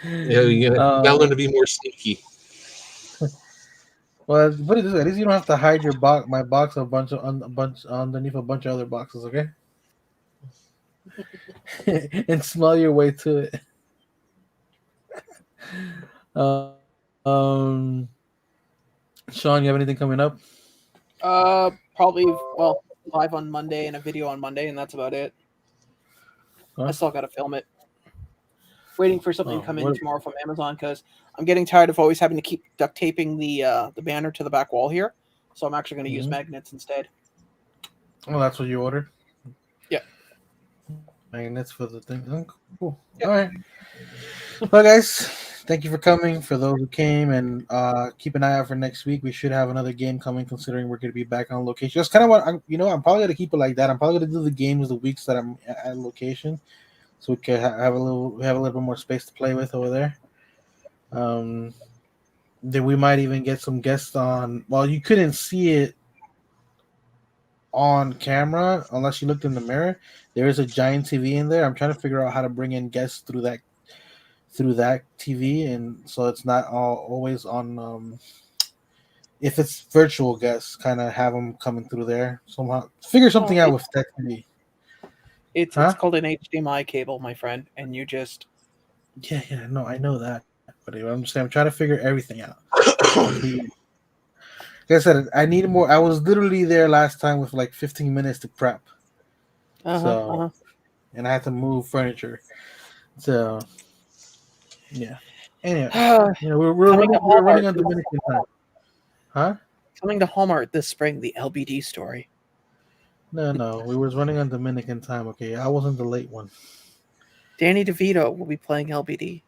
Yeah, now I'm going to be more sneaky. Well, put it this way: at least you don't have to hide my box underneath a bunch of other boxes, okay? And smell your way to it. Sean, you have anything coming up? Probably live on Monday and a video on Monday, and that's about it. Huh? I still got to film it. Waiting for something to come in tomorrow from Amazon because I'm getting tired of always having to keep duct taping the banner to the back wall here. So I'm actually going to use magnets instead. Oh, that's what you ordered? Yeah. Magnets for the thing. Oh, cool. Yep. All right. Well, guys, thank you for coming. For those who came, and keep an eye out for next week. We should have another game coming, considering we're going to be back on location. Just kind of what I'm probably going to keep it like that. I'm probably going to do the games the weeks that I'm at location, so we can have a little bit more space to play with over there. Then we might even get some guests on. Well, you couldn't see it on camera, unless you looked in the mirror, there is a giant TV in there. I'm trying to figure out how to bring in guests through that TV, and so it's not always on. If it's virtual guests, kind of have them coming through there somehow. Figure something out with that TV. It's called an HDMI cable, my friend, and you just No, I know that, but I'm just saying I'm trying to figure everything out. Like I said, I need more. I was literally there last time with like 15 minutes to prep, and I had to move furniture. So, yeah. Anyway, we're running on Dominican time, huh? Coming to Hallmark this spring, the LBD story. No, we was running on Dominican time. Okay, I wasn't the late one. Danny DeVito will be playing LBD.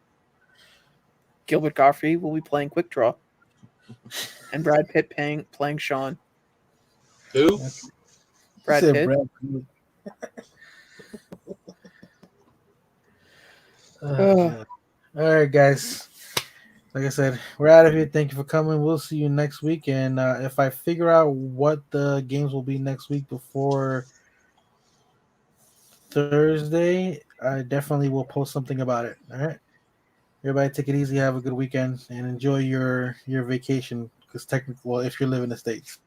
Gilbert Gottfried will be playing Quick Draw. And Brad Pitt playing Sean. Who? Brad Pitt. All right, guys. Like I said, we're out of here. Thank you for coming. We'll see you next week. And if I figure out what the games will be next week before Thursday, I definitely will post something about it. All right. Everybody take it easy. Have a good weekend and enjoy your vacation. Because technically, well, if you live in the States.